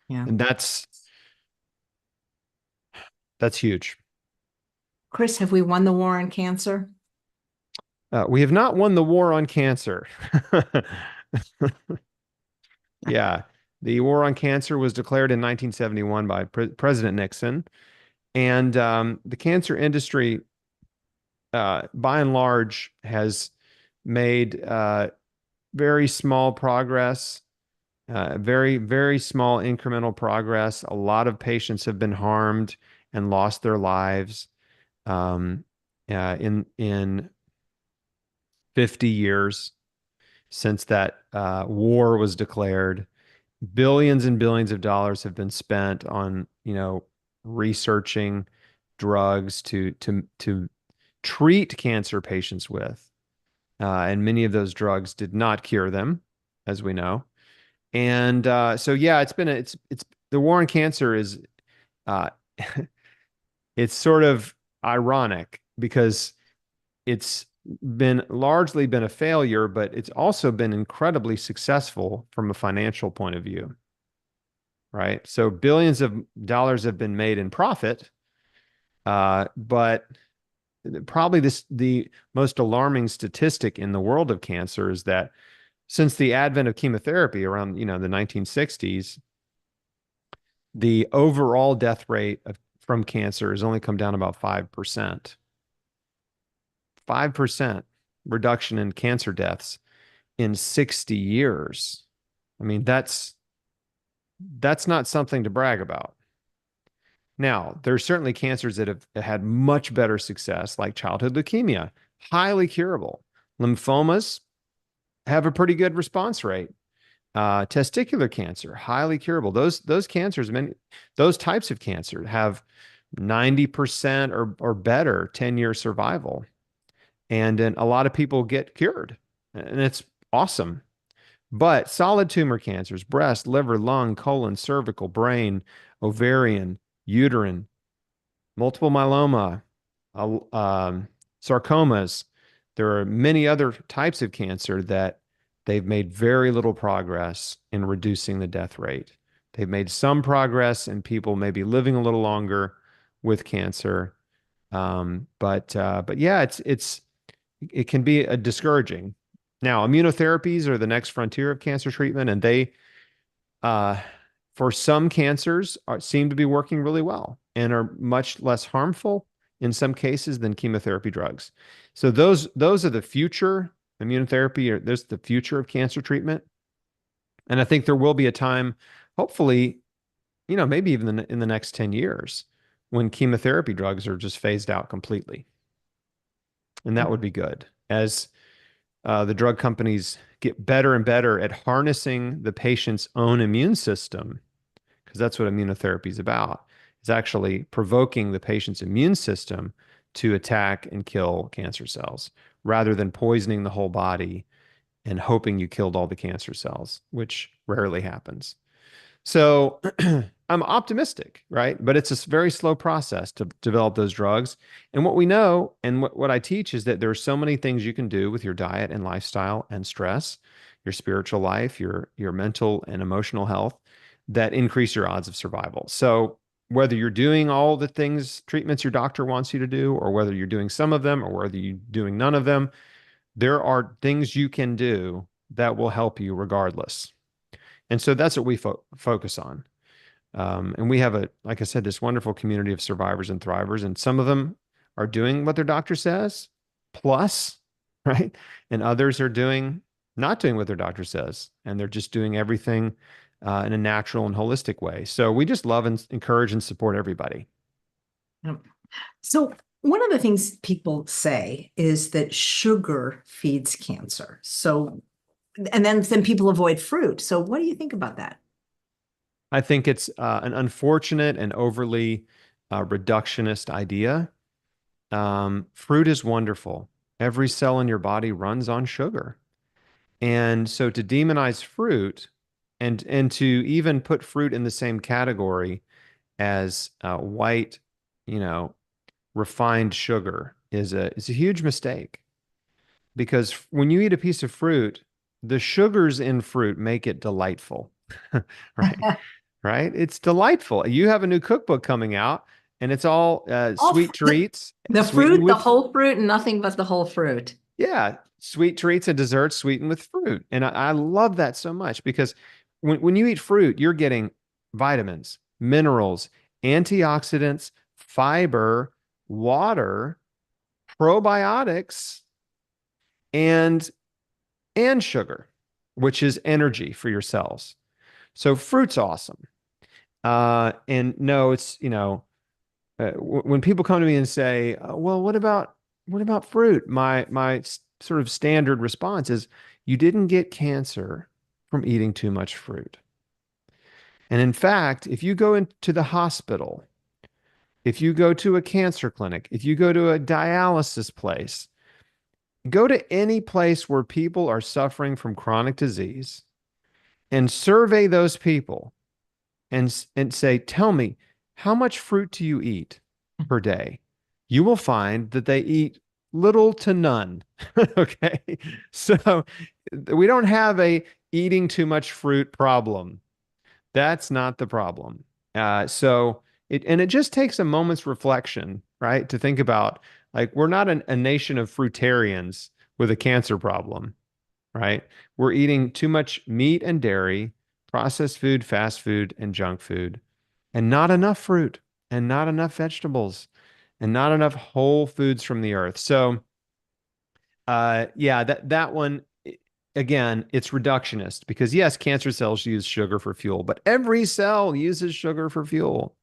Yeah. And that's huge. Chris, have we won the war on cancer? We have not won the war on cancer. Yeah. The war on cancer was declared in 1971 by President Nixon. And the cancer industry, by and large, has made very small progress, very, very small incremental progress. A lot of patients have been harmed and lost their lives in 50 years since that war was declared. Billions and billions of dollars have been spent on, researching drugs to treat cancer patients with. And many of those drugs did not cure them, as we know. And so, yeah, it's the war on cancer is uh, it's sort of ironic because it's largely been a failure, but it's also been incredibly successful from a financial point of view, right? So billions of dollars have been made in profit, but probably the most alarming statistic in the world of cancer is that since the advent of chemotherapy around, the 1960s, the overall death rate from cancer has only come down about 5%. 5% reduction in cancer deaths in 60 years. I mean, that's not something to brag about. Now, there's certainly cancers that have had much better success, like childhood leukemia, highly curable. Lymphomas have a pretty good response rate. Testicular cancer, highly curable. Those cancers, those types of cancer have 90% or better 10-year survival. And then a lot of people get cured, and it's awesome. But solid tumor cancers, breast, liver, lung, colon, cervical, brain, ovarian, uterine, multiple myeloma, uh, um, sarcomas. There are many other types of cancer that they've made very little progress in reducing the death rate. They've made some progress in people maybe living a little longer with cancer. But yeah, it can be a discouraging. Now, immunotherapies are the next frontier of cancer treatment, and they uh, for some cancers seem to be working really well and are much less harmful in some cases than chemotherapy drugs. So those are the future immunotherapy, or there's the future of cancer treatment. And I think there will be a time, hopefully, maybe even in the next 10 years when chemotherapy drugs are just phased out completely. And that would be good as the drug companies get better and better at harnessing the patient's own immune system, because that's what immunotherapy is about. It's actually provoking the patient's immune system to attack and kill cancer cells rather than poisoning the whole body and hoping you killed all the cancer cells, which rarely happens. So I'm optimistic, right? But it's a very slow process to develop those drugs. And what we know and what I teach is that there are so many things you can do with your diet and lifestyle and stress, your spiritual life, your mental and emotional health that increase your odds of survival. So whether you're doing all the things, treatments your doctor wants you to do, or whether you're doing some of them, or whether you're doing none of them, there are things you can do that will help you regardless. And so that's what we focus on. And we have like I said, this wonderful community of survivors and thrivers, and some of them are doing what their doctor says, plus, right? And others are not doing what their doctor says, and they're just doing everything in a natural and holistic way. So we just love and encourage and support everybody. Yep. So one of the things people say is that sugar feeds cancer. So, and then people avoid fruit. So what do you think about that? I think it's an unfortunate and overly reductionist idea. Fruit is wonderful. Every cell in your body runs on sugar. And so to demonize fruit and to even put fruit in the same category as white, you know, refined sugar is a huge mistake, because when you eat a piece of fruit, the sugars in fruit make it delightful, right? Right? It's delightful. You have a new cookbook coming out, and it's all All sweet treats, the sweetened fruit, the with, whole fruit, and nothing but the whole fruit. yeah, sweet treats and desserts sweetened with fruit. And I love that so much, because when you eat fruit, you're getting vitamins, minerals, antioxidants, fiber, water, probiotics, and sugar, which is energy for your cells. So fruit's awesome. And no, it's, when people come to me and say, well, what about fruit? My sort of standard response is, you didn't get cancer from eating too much fruit. And in fact, if you go into the hospital, if you go to a cancer clinic, if you go to a dialysis place, go to any place where people are suffering from chronic disease and survey those people and say, tell me, how much fruit do you eat per day? You will find that they eat little to none. Okay. So we don't have a eating too much fruit problem. That's not the problem. It just takes a moment's reflection, right? To think about, like, we're not a nation of fruitarians with a cancer problem, right? We're eating too much meat and dairy, processed food, fast food, and junk food, and not enough fruit, and not enough vegetables, and not enough whole foods from the earth. So, yeah, that one, again, it's reductionist, because yes, cancer cells use sugar for fuel, but every cell uses sugar for fuel.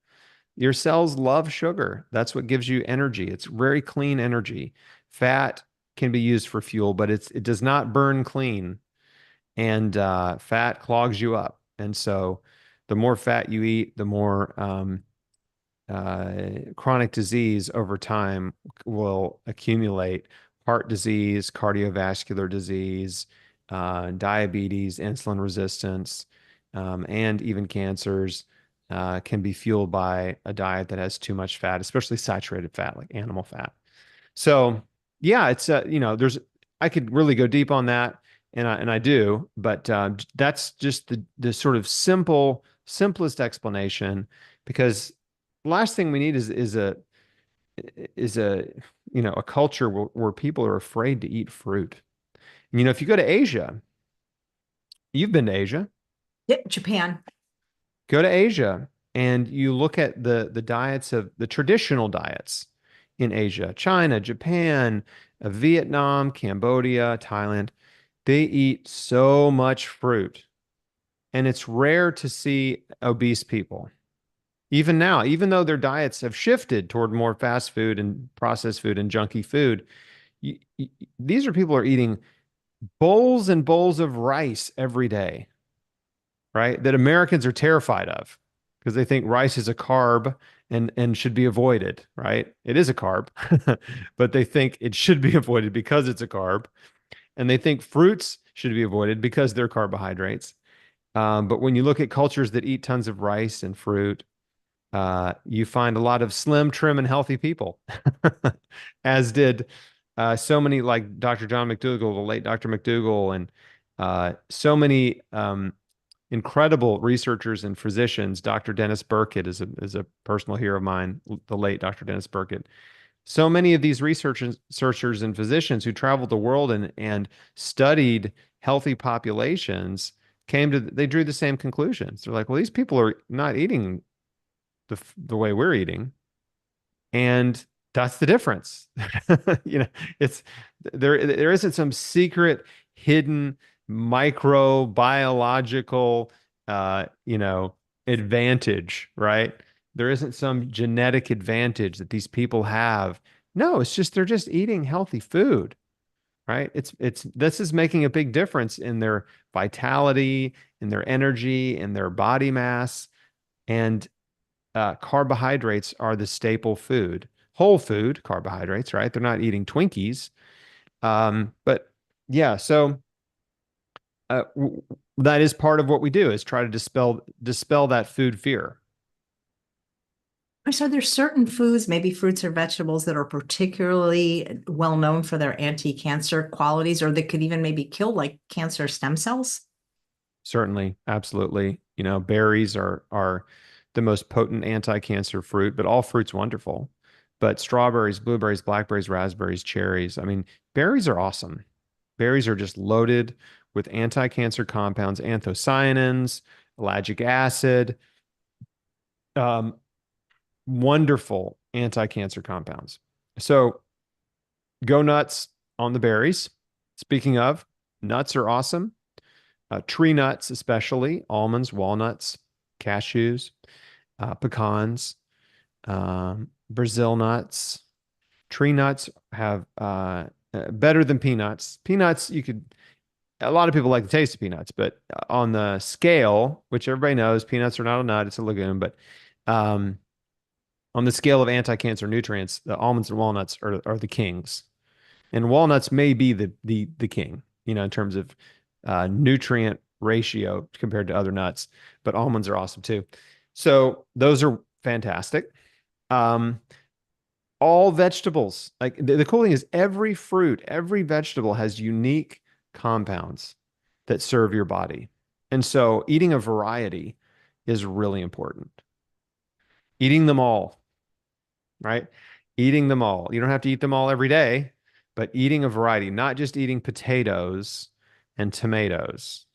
Your cells love sugar. That's what gives you energy. It's very clean energy. Fat can be used for fuel, but it does not burn clean, and fat clogs you up. And so, the more fat you eat, the more chronic disease over time will accumulate. Heart disease, cardiovascular disease, diabetes, insulin resistance, and even cancers can be fueled by a diet that has too much fat, especially saturated fat, like animal fat. So, yeah, it's I could really go deep on that, and I do, but that's just the sort of simplest explanation, because the last thing we need is a culture where people are afraid to eat fruit. If you go to Asia, you've been to Asia, Yeah, Japan. go to Asia and you look at the diets of the traditional diets in Asia, China, Japan, Vietnam, Cambodia, Thailand. They eat so much fruit, and it's rare to see obese people. Even now, even though their diets have shifted toward more fast food and processed food and junky food, these are people who are eating bowls and bowls of rice every day, right? That Americans are terrified of because they think rice is a carb and should be avoided, right? It is a carb, but they think it should be avoided because it's a carb, and they think fruits should be avoided because they're carbohydrates. But when you look at cultures that eat tons of rice and fruit, you find a lot of slim, trim, and healthy people, as did so many like Dr. John McDougall, the late Dr. McDougall, and so many incredible researchers and physicians. Dr. Dennis Burkitt is a personal hero of mine, the late Dr. Dennis Burkitt. So many of these researchers and physicians who traveled the world and studied healthy populations they drew the same conclusions. They're like, well, these people are not eating the way we're eating, and that's the difference. You know, it's there isn't some secret hidden microbiological advantage, right? There isn't some genetic advantage that these people have. No, it's just they're just eating healthy food, right? It's this is making a big difference in their vitality, in their energy, in their body mass, and carbohydrates are the staple food, whole food carbohydrates, right? They're not eating Twinkies. But yeah, so that is part of what we do is try to dispel that food fear. So there's certain foods, maybe fruits or vegetables that are particularly well known for their anti-cancer qualities, or that could even maybe kill like cancer stem cells. Certainly, absolutely. You know, berries are the most potent anti-cancer fruit, but all fruit's wonderful. But strawberries, blueberries, blackberries, raspberries, cherries, I mean, berries are awesome. Berries are just loaded with anti-cancer compounds, anthocyanins, ellagic acid, um, wonderful anti-cancer compounds. So go nuts on the berries. Speaking of, nuts are awesome. Tree nuts, especially almonds, walnuts, cashews, pecans, Brazil nuts. Tree nuts have better than peanuts. Peanuts, a lot of people like the taste of peanuts, but on the scale, which everybody knows, peanuts are not a nut, it's a legume, but um, on the scale of anti-cancer nutrients, the almonds and walnuts are the kings. And walnuts may be the king, in terms of nutrient ratio compared to other nuts, but almonds are awesome too. So those are fantastic. Um, all vegetables, like the cool thing is every fruit, every vegetable has unique compounds that serve your body. And so eating a variety is really important. Eating them all, right? Eating them all. You don't have to eat them all every day, but eating a variety, not just eating potatoes and tomatoes.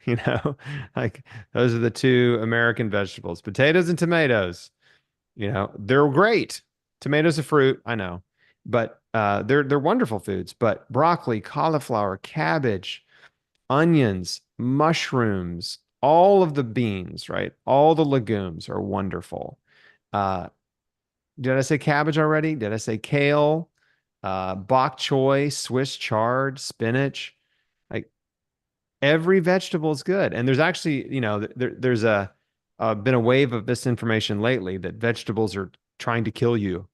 You know, like those are the two American vegetables, potatoes and tomatoes. They're great. Tomatoes a fruit, I know, but they're wonderful foods. But broccoli, cauliflower, cabbage, onions, mushrooms, all of the beans, right? All the legumes are wonderful. Uh, did I say cabbage already? Did I say kale? Bok choy, Swiss chard, spinach. Like every vegetable is good. And there's actually, there's been a wave of misinformation lately that vegetables are trying to kill you,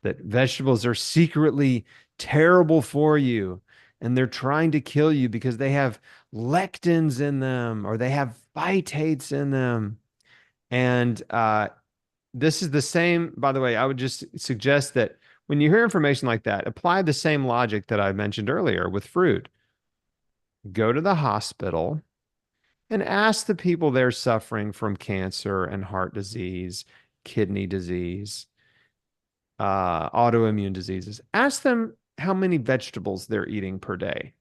that vegetables are secretly terrible for you. And they're trying to kill you because they have lectins in them or they have phytates in them. And this is the same, by the way, I would just suggest that when you hear information like that, apply the same logic that I mentioned earlier with fruit. Go to the hospital and ask the people there suffering from cancer and heart disease, kidney disease, autoimmune diseases. Ask them how many vegetables they're eating per day.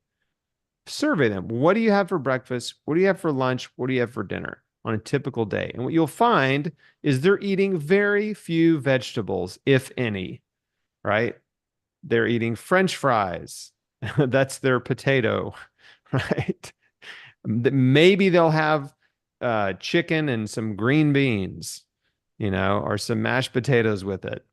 Survey them. What do you have for breakfast? What do you have for lunch? What do you have for dinner on a typical day? And what you'll find is they're eating very few vegetables, if any, right? They're eating French fries. That's their potato, right? Maybe they'll have chicken and some green beans, or some mashed potatoes with it.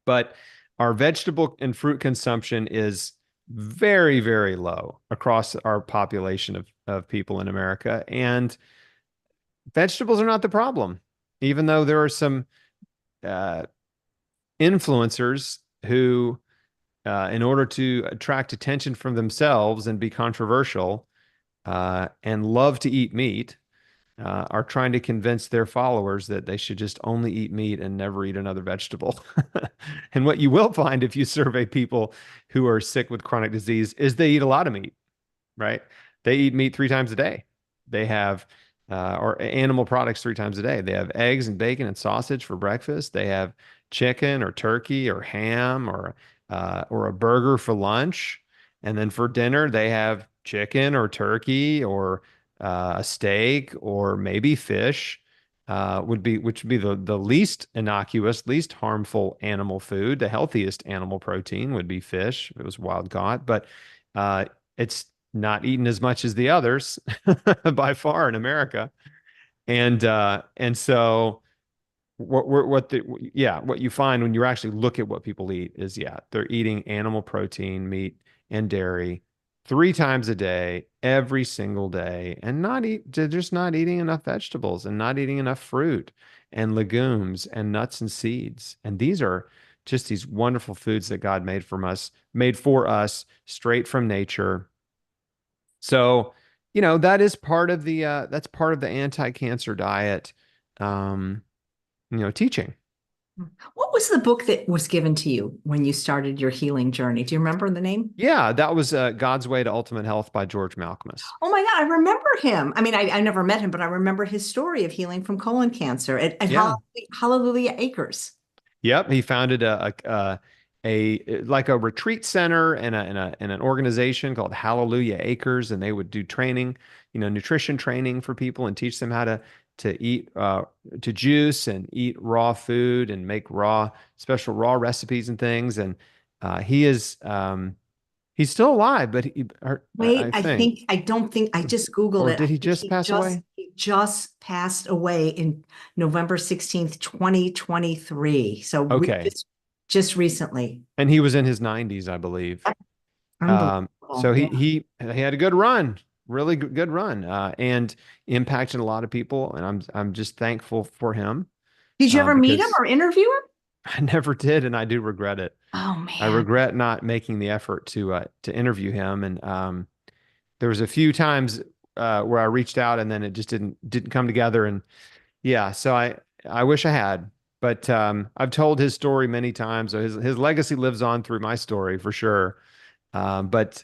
But our vegetable and fruit consumption is very, very low across our population of people in America. And vegetables are not the problem, even though there are some uh, influencers who, in order to attract attention from themselves and be controversial, and love to eat meat, are trying to convince their followers that they should just only eat meat and never eat another vegetable. And what you will find if you survey people who are sick with chronic disease is they eat a lot of meat, right? They eat meat 3 times a day. They have, or animal products 3 times a day. They have eggs and bacon and sausage for breakfast. They have chicken or turkey or ham or a burger for lunch. And then for dinner, they have chicken or turkey or a steak or maybe fish, which would be the least innocuous, least harmful animal food. The healthiest animal protein would be fish if it was wild caught, but it's not eaten as much as the others by far in America. And so what you find when you actually look at what people eat is, they're eating animal protein, meat, and dairy 3 times a day, every single day, and they're just not eating enough vegetables and not eating enough fruit and legumes and nuts and seeds. And these are just these wonderful foods that God made for us straight from nature. So, that is part of the anti-cancer diet, um, teaching. What was the book that was given to you when you started your healing journey? Do you remember the name? Yeah, that was God's Way to Ultimate Health by George Malcolmus. Oh my God, I remember him. I mean, I never met him, but I remember his story of healing from colon cancer at Yeah. Hallelujah Acres. Yep, he founded a like a retreat center and an organization called Hallelujah Acres, and they would do training, nutrition training for people and teach them how to eat to juice and eat raw food and make special raw recipes and things. And he is he's still alive, but Wait, I think, I don't think, I just Googled or it. I did he think just pass away? he just passed away in November 16th, 2023. So Okay, just recently. and he was in his 90s, I believe. So Unbelievable. he Yeah. he had a good run, really good run, and impacted a lot of people, and I'm just thankful for him, Did you ever meet him because or interview him? I never did, and I do regret it. Oh I man. regret not making the effort to interview him, and there was a few times where I reached out, and then it just didn't come together, and yeah, so I wish I had, but I've told his story many times, so his legacy lives on through my story for sure. But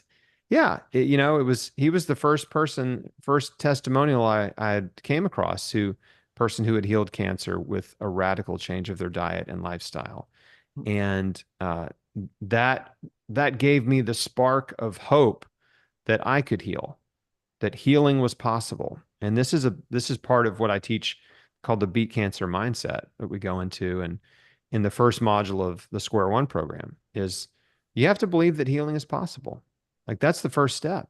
yeah, he was the first testimonial I came across person who had healed cancer with a radical change of their diet and lifestyle. And that that gave me the spark of hope that I could heal, that healing was possible. And this is part of what I teach called the Beat Cancer Mindset that we go into. And in the first module of the Square One program is you have to believe that healing is possible. Like that's the first step.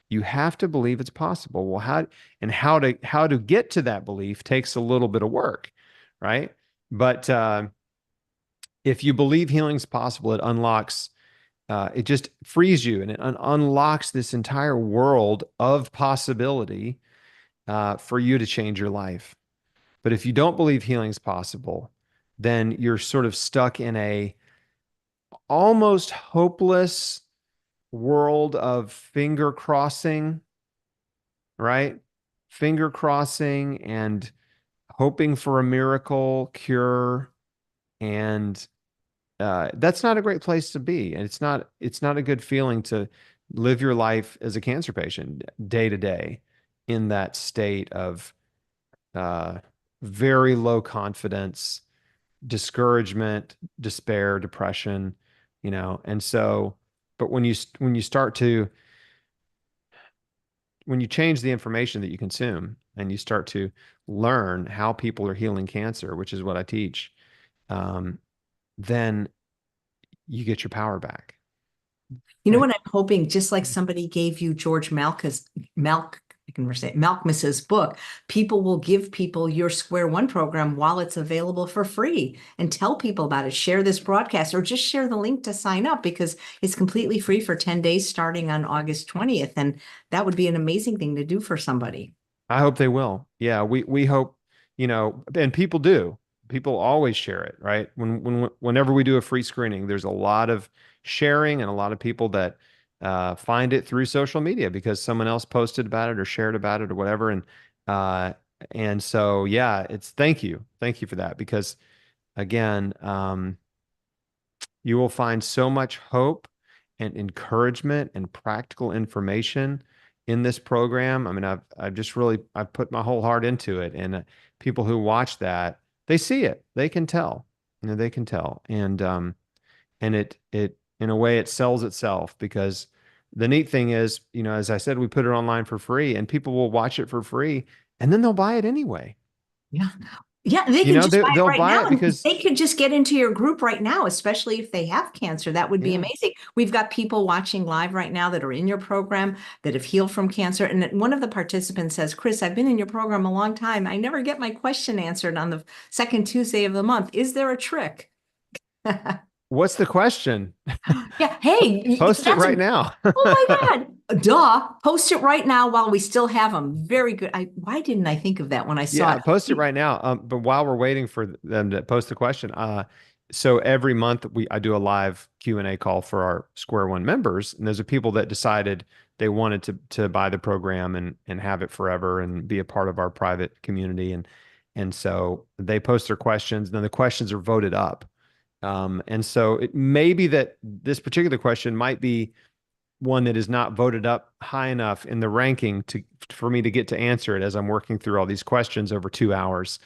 You have to believe it's possible. Well, how to get to that belief takes a little bit of work, right? But if you believe healing is possible, it just frees you and it unlocks this entire world of possibility for you to change your life. But if you don't believe healing is possible, then you're sort of stuck in a almost hopeless world of finger crossing, right? Finger crossing and hoping for a miracle cure. And that's not a great place to be. And it's not a good feeling to live your life as a cancer patient day to day in that state of uh, very low confidence, discouragement, despair, depression, and so, but when you change the information that you consume and you start to learn how people are healing cancer, which is what I teach, um, then you get your power back, You know right? what I'm hoping, just like somebody gave you George I can say Malcolmus's book, people will give people your Square One program while it's available for free and tell people about it. Share this broadcast or just share the link to sign up because it's completely free for 10 days starting on August 20th. And that would be an amazing thing to do for somebody. I hope they will. Yeah, we hope, and people do. People always share it, right? Whenever we do a free screening, there's a lot of sharing and a lot of people that find it through social media because someone else posted about it or shared about it or whatever. Uh, and so yeah, it's thank you for that because again, you will find so much hope and encouragement and practical information in this program. I mean, I've just really I've put my whole heart into it, and people who watch that they see it, they can tell, they can tell, and it in a way it sells itself because the neat thing is, as I said, we put it online for free, and people will watch it for free, and then they'll buy it anyway. Yeah. Yeah, they can just buy it They'll right buy now it and because they could just get into your group right now, especially if they have cancer. That would be yeah. amazing. We've got people watching live right now that are in your program that have healed from cancer. And one of the participants says, Chris, I've been in your program a long time. I never get my question answered on the second Tuesday of the month. Is there a trick? What's the question? Yeah. Hey, Post it that's right a, now. oh my God. Duh. Post it right now while we still have them. Very good. Why didn't I think of that when I saw Yeah, it? post it right now. But while we're waiting for them to post the question, so every month I do a live Q&A call for our Square One members, and those are people that decided they wanted to buy the program and have it forever and be a part of our private community, and so they post their questions, and then the questions are voted up. And so it may be that this particular question might be one that is not voted up high enough in the ranking for me to get to answer it as I'm working through all these questions over 2 hours.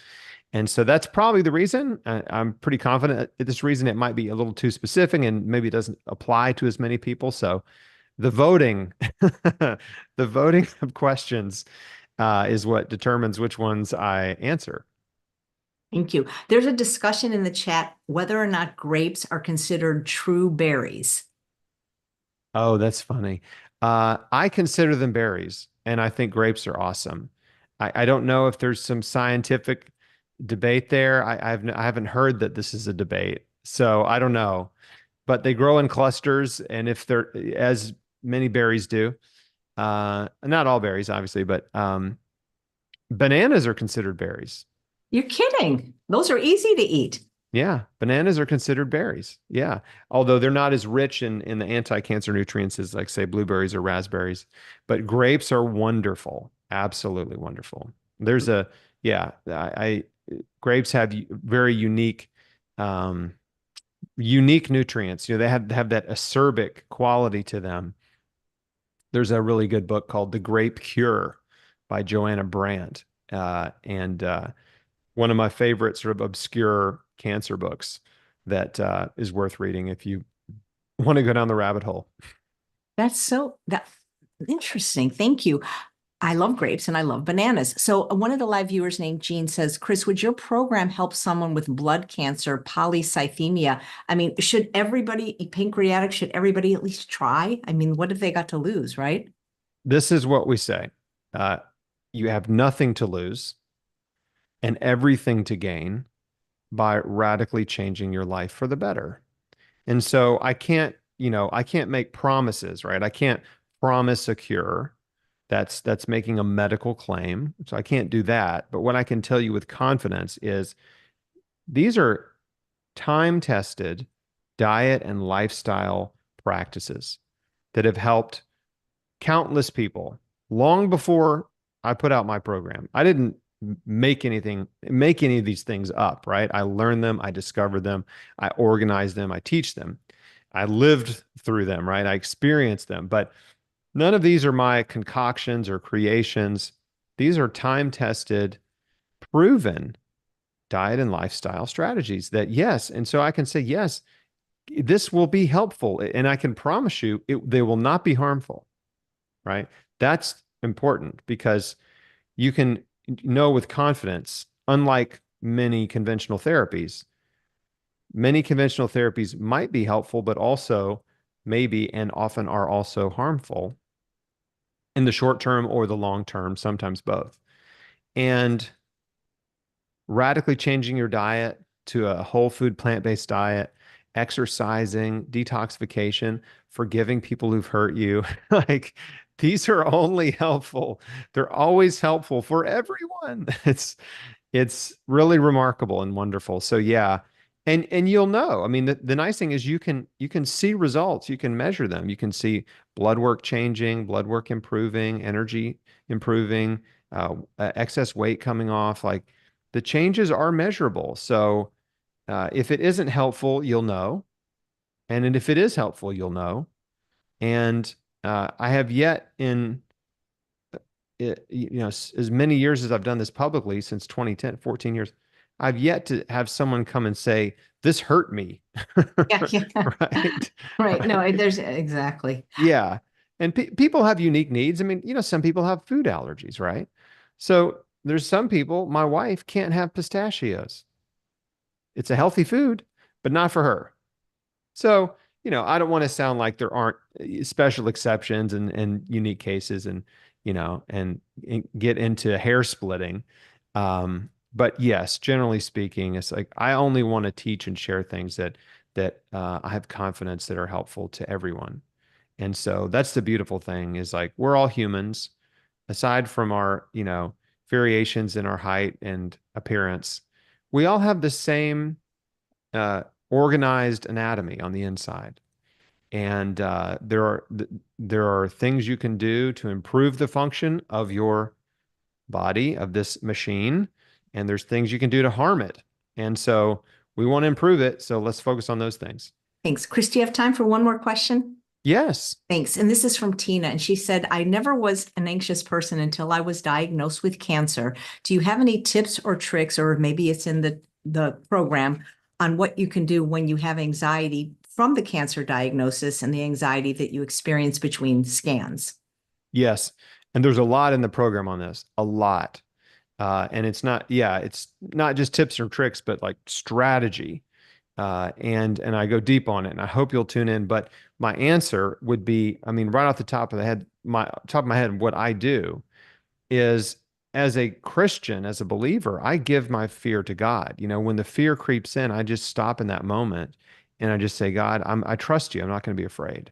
And so that's probably the reason. I'm pretty confident at this reason it might be a little too specific and maybe it doesn't apply to as many people. So the voting, the voting of questions is what determines which ones I answer. Thank you. There's a discussion in the chat whether or not grapes are considered true berries. Oh, that's funny. I consider them berries, and I think grapes are awesome. I don't know if there's some scientific debate there. I haven't heard that this is a debate, so I don't know. But they grow in clusters, and if they're as many berries do, not all berries, obviously, but bananas are considered berries. You're kidding. Those are easy to eat. Yeah, bananas are considered berries. Yeah, although they're not as rich in the anti-cancer nutrients as like say blueberries or raspberries, but grapes are wonderful, absolutely wonderful. There's a yeah, I grapes have very um, unique nutrients. They have that acerbic quality to them. There's a really good book called The Grape Cure by Joanna Brandt, and one of my favorite sort of obscure cancer books that is worth reading if you want to go down the rabbit hole. That's interesting. Thank you. I love grapes and I love bananas. So one of the live viewers named Jean says, Chris, would your program help someone with blood cancer, polycythemia? I mean, should everybody, pancreatic, should everybody at least try? I mean, what have they got to lose, right? This is what we say. Uh, you have nothing to lose and everything to gain by radically changing your life for the better. And so I can't make promises, right? I can't promise a cure. That's making a medical claim. So I can't do that. But what I can tell you with confidence is these are time-tested diet and lifestyle practices that have helped countless people long before I put out my program. I didn't make any of these things up, right? I learned them, I discovered them, I organized them, I teach them. I lived through them, right? I experienced them, but none of these are my concoctions or creations. These are time-tested, proven diet and lifestyle strategies that yes, and so I can say yes, this will be helpful and I can promise you they will not be harmful, right? That's important because you can know with confidence, unlike many conventional therapies might be helpful, but also maybe and often are also harmful. in the short term or the long term, sometimes both. And radically changing your diet to a whole food, plant-based diet, exercising, detoxification, forgiving people who've hurt you. Like these are only helpful. They're always helpful for everyone. It's really remarkable and wonderful. So yeah. And you'll know. I mean, the nice thing is you can see results. You can measure them. You can see blood work changing, blood work improving, energy improving, excess weight coming off. Like the changes are measurable. So if it isn't helpful, you'll know. And then if it is helpful, you'll know. And I have yet in as many years as I've done this publicly since 2010, 14 years, I've yet to have someone come and say, this hurt me. Yeah, yeah. Right. Right. No, Right. there's exactly. Yeah. And people have unique needs. I mean, some people have food allergies, right? So there's some people, my wife can't have pistachios. It's a healthy food, but not for her. So, I don't want to sound like there aren't special exceptions and unique cases and get into hair splitting. But yes, generally speaking, it's like I only want to teach and share things that I have confidence that are helpful to everyone. And so that's the beautiful thing is like we're all humans, aside from our, variations in our height and appearance. We all have the same uh, organized anatomy on the inside. And there are things you can do to improve the function of your body, of this machine, and there's things you can do to harm it. And so we want to improve it. So let's focus on those things. Thanks. Chris, do you have time for one more question? Yes. Thanks. And this is from Tina. And she said, I never was an anxious person until I was diagnosed with cancer. Do you have any tips or tricks, or maybe it's in the program, on what you can do when you have anxiety from the cancer diagnosis and the anxiety that you experience between scans? Yes. And there's a lot in the program on this, a lot. And it's not just tips or tricks, but like strategy. And I go deep on it, and I hope you'll tune in. But my answer would be, I mean, right off the top of my head, what I do is as a Christian, as a believer, I give my fear to God. When the fear creeps in, I just stop in that moment and I just say, God, I trust you. I'm not going to be afraid,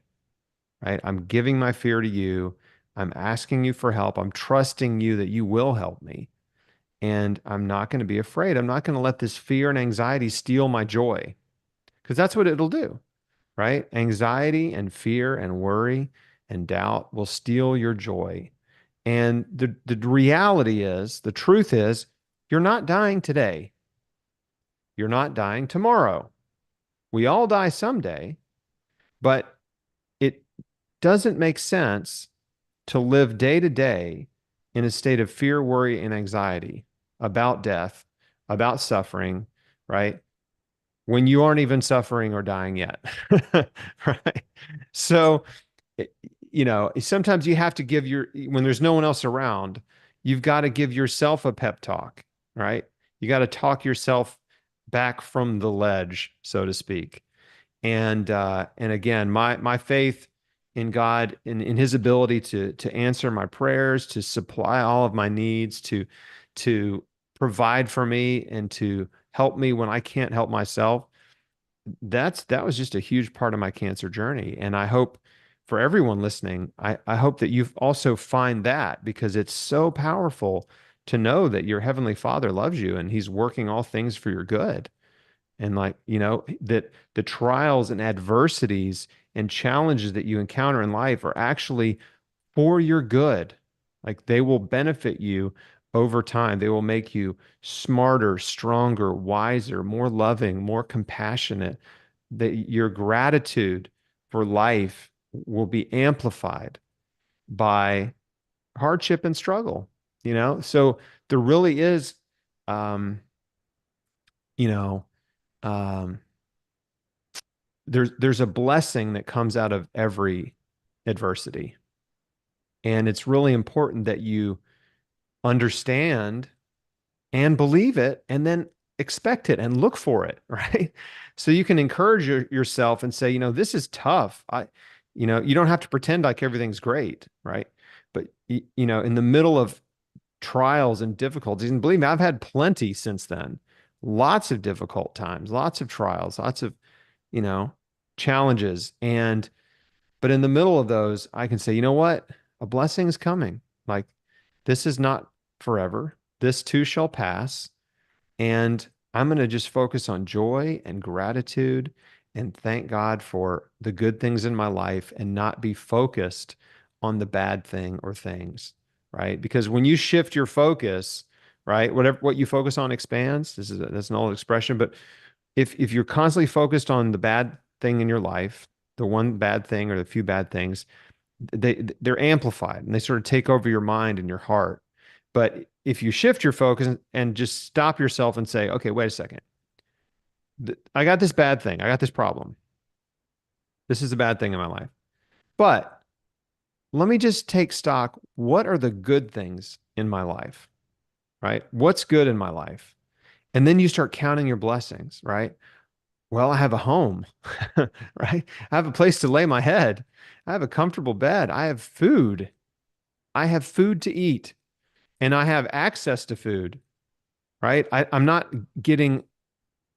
right? I'm giving my fear to you. I'm asking you for help. I'm trusting you that you will help me. And I'm not going to be afraid. I'm not going to let this fear and anxiety steal my joy because that's what it'll do, right? Anxiety and fear and worry and doubt will steal your joy. And the reality is, the truth is, you're not dying today. You're not dying tomorrow. We all die someday, but it doesn't make sense to live day to day in a state of fear, worry, and anxiety about death, about suffering, right? When you aren't even suffering or dying yet, right? So, sometimes you have to when there's no one else around, you've got to give yourself a pep talk, right? You got to talk yourself back from the ledge, so to speak. And again, my faith in God, in His ability to answer my prayers, to supply all of my needs, to provide for me, and to help me when I can't help myself. That was just a huge part of my cancer journey. And I hope for everyone listening, I hope that you also find that, because it's so powerful to know that your Heavenly Father loves you and He's working all things for your good. And like, that the trials and adversities and challenges that you encounter in life are actually for your good. Like they will benefit you over time. They will make you smarter, stronger, wiser, more loving, more compassionate. That your gratitude for life will be amplified by hardship and struggle. So there really is, um, you know, um, there's a blessing that comes out of every adversity. And it's really important that you understand and believe it and then expect it and look for it, right? So you can encourage yourself and say, this is tough. You don't have to pretend like everything's great, right? But you know, in the middle of trials and difficulties, and believe me, I've had plenty since then. Lots of difficult times, lots of trials, lots of, you know, challenges. And but in the middle of those, I can say, you know what? A blessing is coming. Like this is not forever. This too shall pass. And I'm going to just focus on joy and gratitude and thank God for the good things in my life and not be focused on the bad thing or things, right? Because when you shift your focus, right, whatever what you focus on expands. That's an old expression, but if you're constantly focused on the bad thing in your life, the one bad thing or the few bad things, they're amplified and they sort of take over your mind and your heart. But if you shift your focus and just stop yourself and say, okay, wait a second. I got this bad thing. I got this problem. This is a bad thing in my life. But let me just take stock. What are the good things in my life? Right? What's good in my life? And then you start counting your blessings, right? Well, I have a home, right? I have a place to lay my head. I have a comfortable bed. I have food. I have food to eat and I have access to food, right? I'm not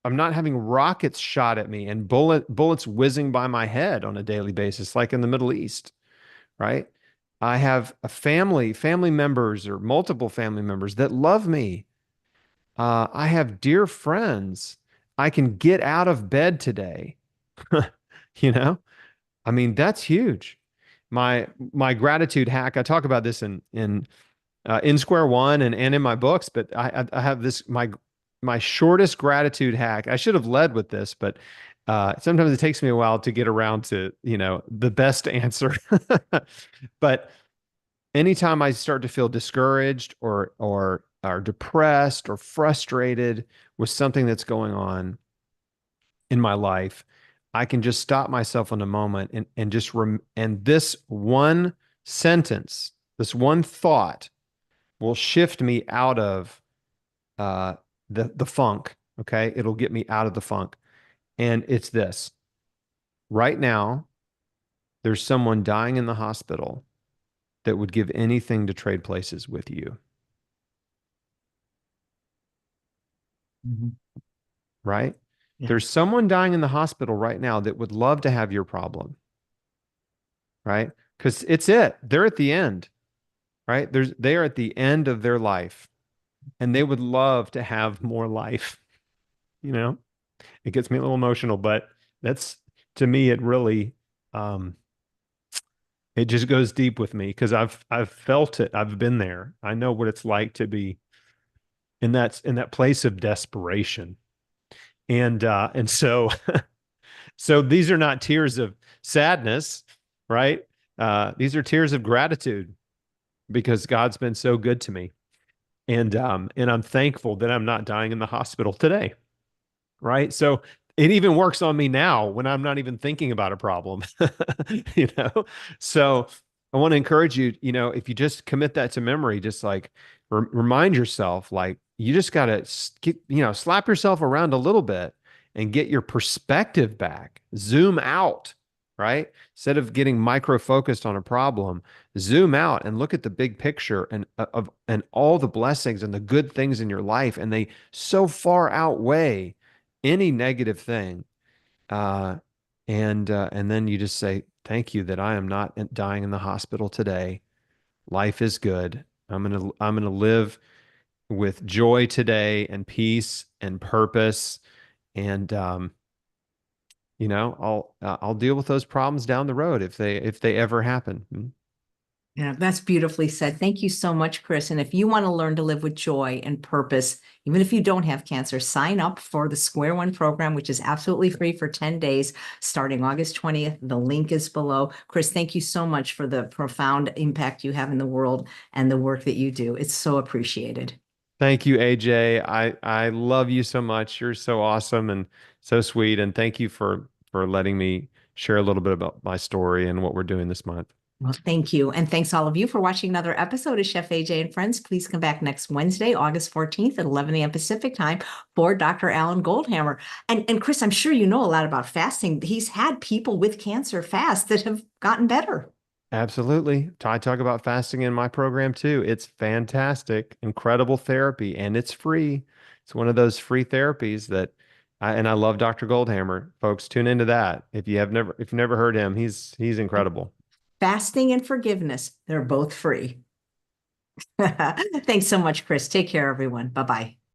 having rockets shot at me and bullets whizzing by my head on a daily basis, like in the Middle East, right? I have a family members or multiple family members that love me. I have dear friends. I can get out of bed today. You know, I mean, that's huge. My gratitude hack. I talk about this in Square One and in my books, but I have this my shortest gratitude hack. I should have led with this, but sometimes it takes me a while to get around to, you know, the best answer. But anytime I start to feel discouraged or depressed or frustrated with something that's going on in my life, I can just stop myself in a moment and just and this one sentence, this one thought will shift me out of uh, the funk. Okay, it'll get me out of the funk, and it's this: right now, there's someone dying in the hospital that would give anything to trade places with you. Mhm. Right? Yeah. There's someone dying in the hospital right now that would love to have your problem. Right? Because they're at the end. Right? They are at the end of their life, and they would love to have more life. You know, it gets me a little emotional, but that's to me, it really, um, it just goes deep with me because I've felt it. I've been there. I know what it's like to be in that place of desperation. And so so these are not tears of sadness, right? These are tears of gratitude because God's been so good to me. And I'm thankful that I'm not dying in the hospital today. Right. So it even works on me now when I'm not even thinking about a problem, you know? So I want to encourage you, you know, if you just commit that to memory, just like remind yourself, like you just got to, you know, slap yourself around a little bit and get your perspective back, zoom out, right? Instead of getting micro focused on a problem, zoom out and look at the big picture and all the blessings and the good things in your life. And they so far outweigh any negative thing, uh, and then you just say, "Thank you that I am not dying in the hospital today. Life is good. I'm gonna live with joy today and peace and purpose, and you know, I'll deal with those problems down the road if they ever happen." Yeah, that's beautifully said. Thank you so much, Chris. And if you want to learn to live with joy and purpose, even if you don't have cancer, sign up for the Square One program, which is absolutely free for 10 days, starting August 20th. The link is below. Chris, thank you so much for the profound impact you have in the world and the work that you do. It's so appreciated. Thank you, AJ. I love you so much. You're so awesome and so sweet. And thank you for letting me share a little bit about my story and what we're doing this month. Well, thank you. And thanks all of you for watching another episode of Chef AJ and Friends. Please come back next Wednesday, August 14th at 11 a.m. Pacific time for Dr. Alan Goldhammer. And Chris, I'm sure you know a lot about fasting. He's had people with cancer fast that have gotten better. Absolutely. I talk about fasting in my program too. It's fantastic, incredible therapy, and it's free. It's one of those free therapies that I love Dr. Goldhammer. Folks, tune into that. If you've never heard him, he's incredible. Fasting and forgiveness, they're both free. Thanks so much, Chris. Take care, everyone. Bye-bye.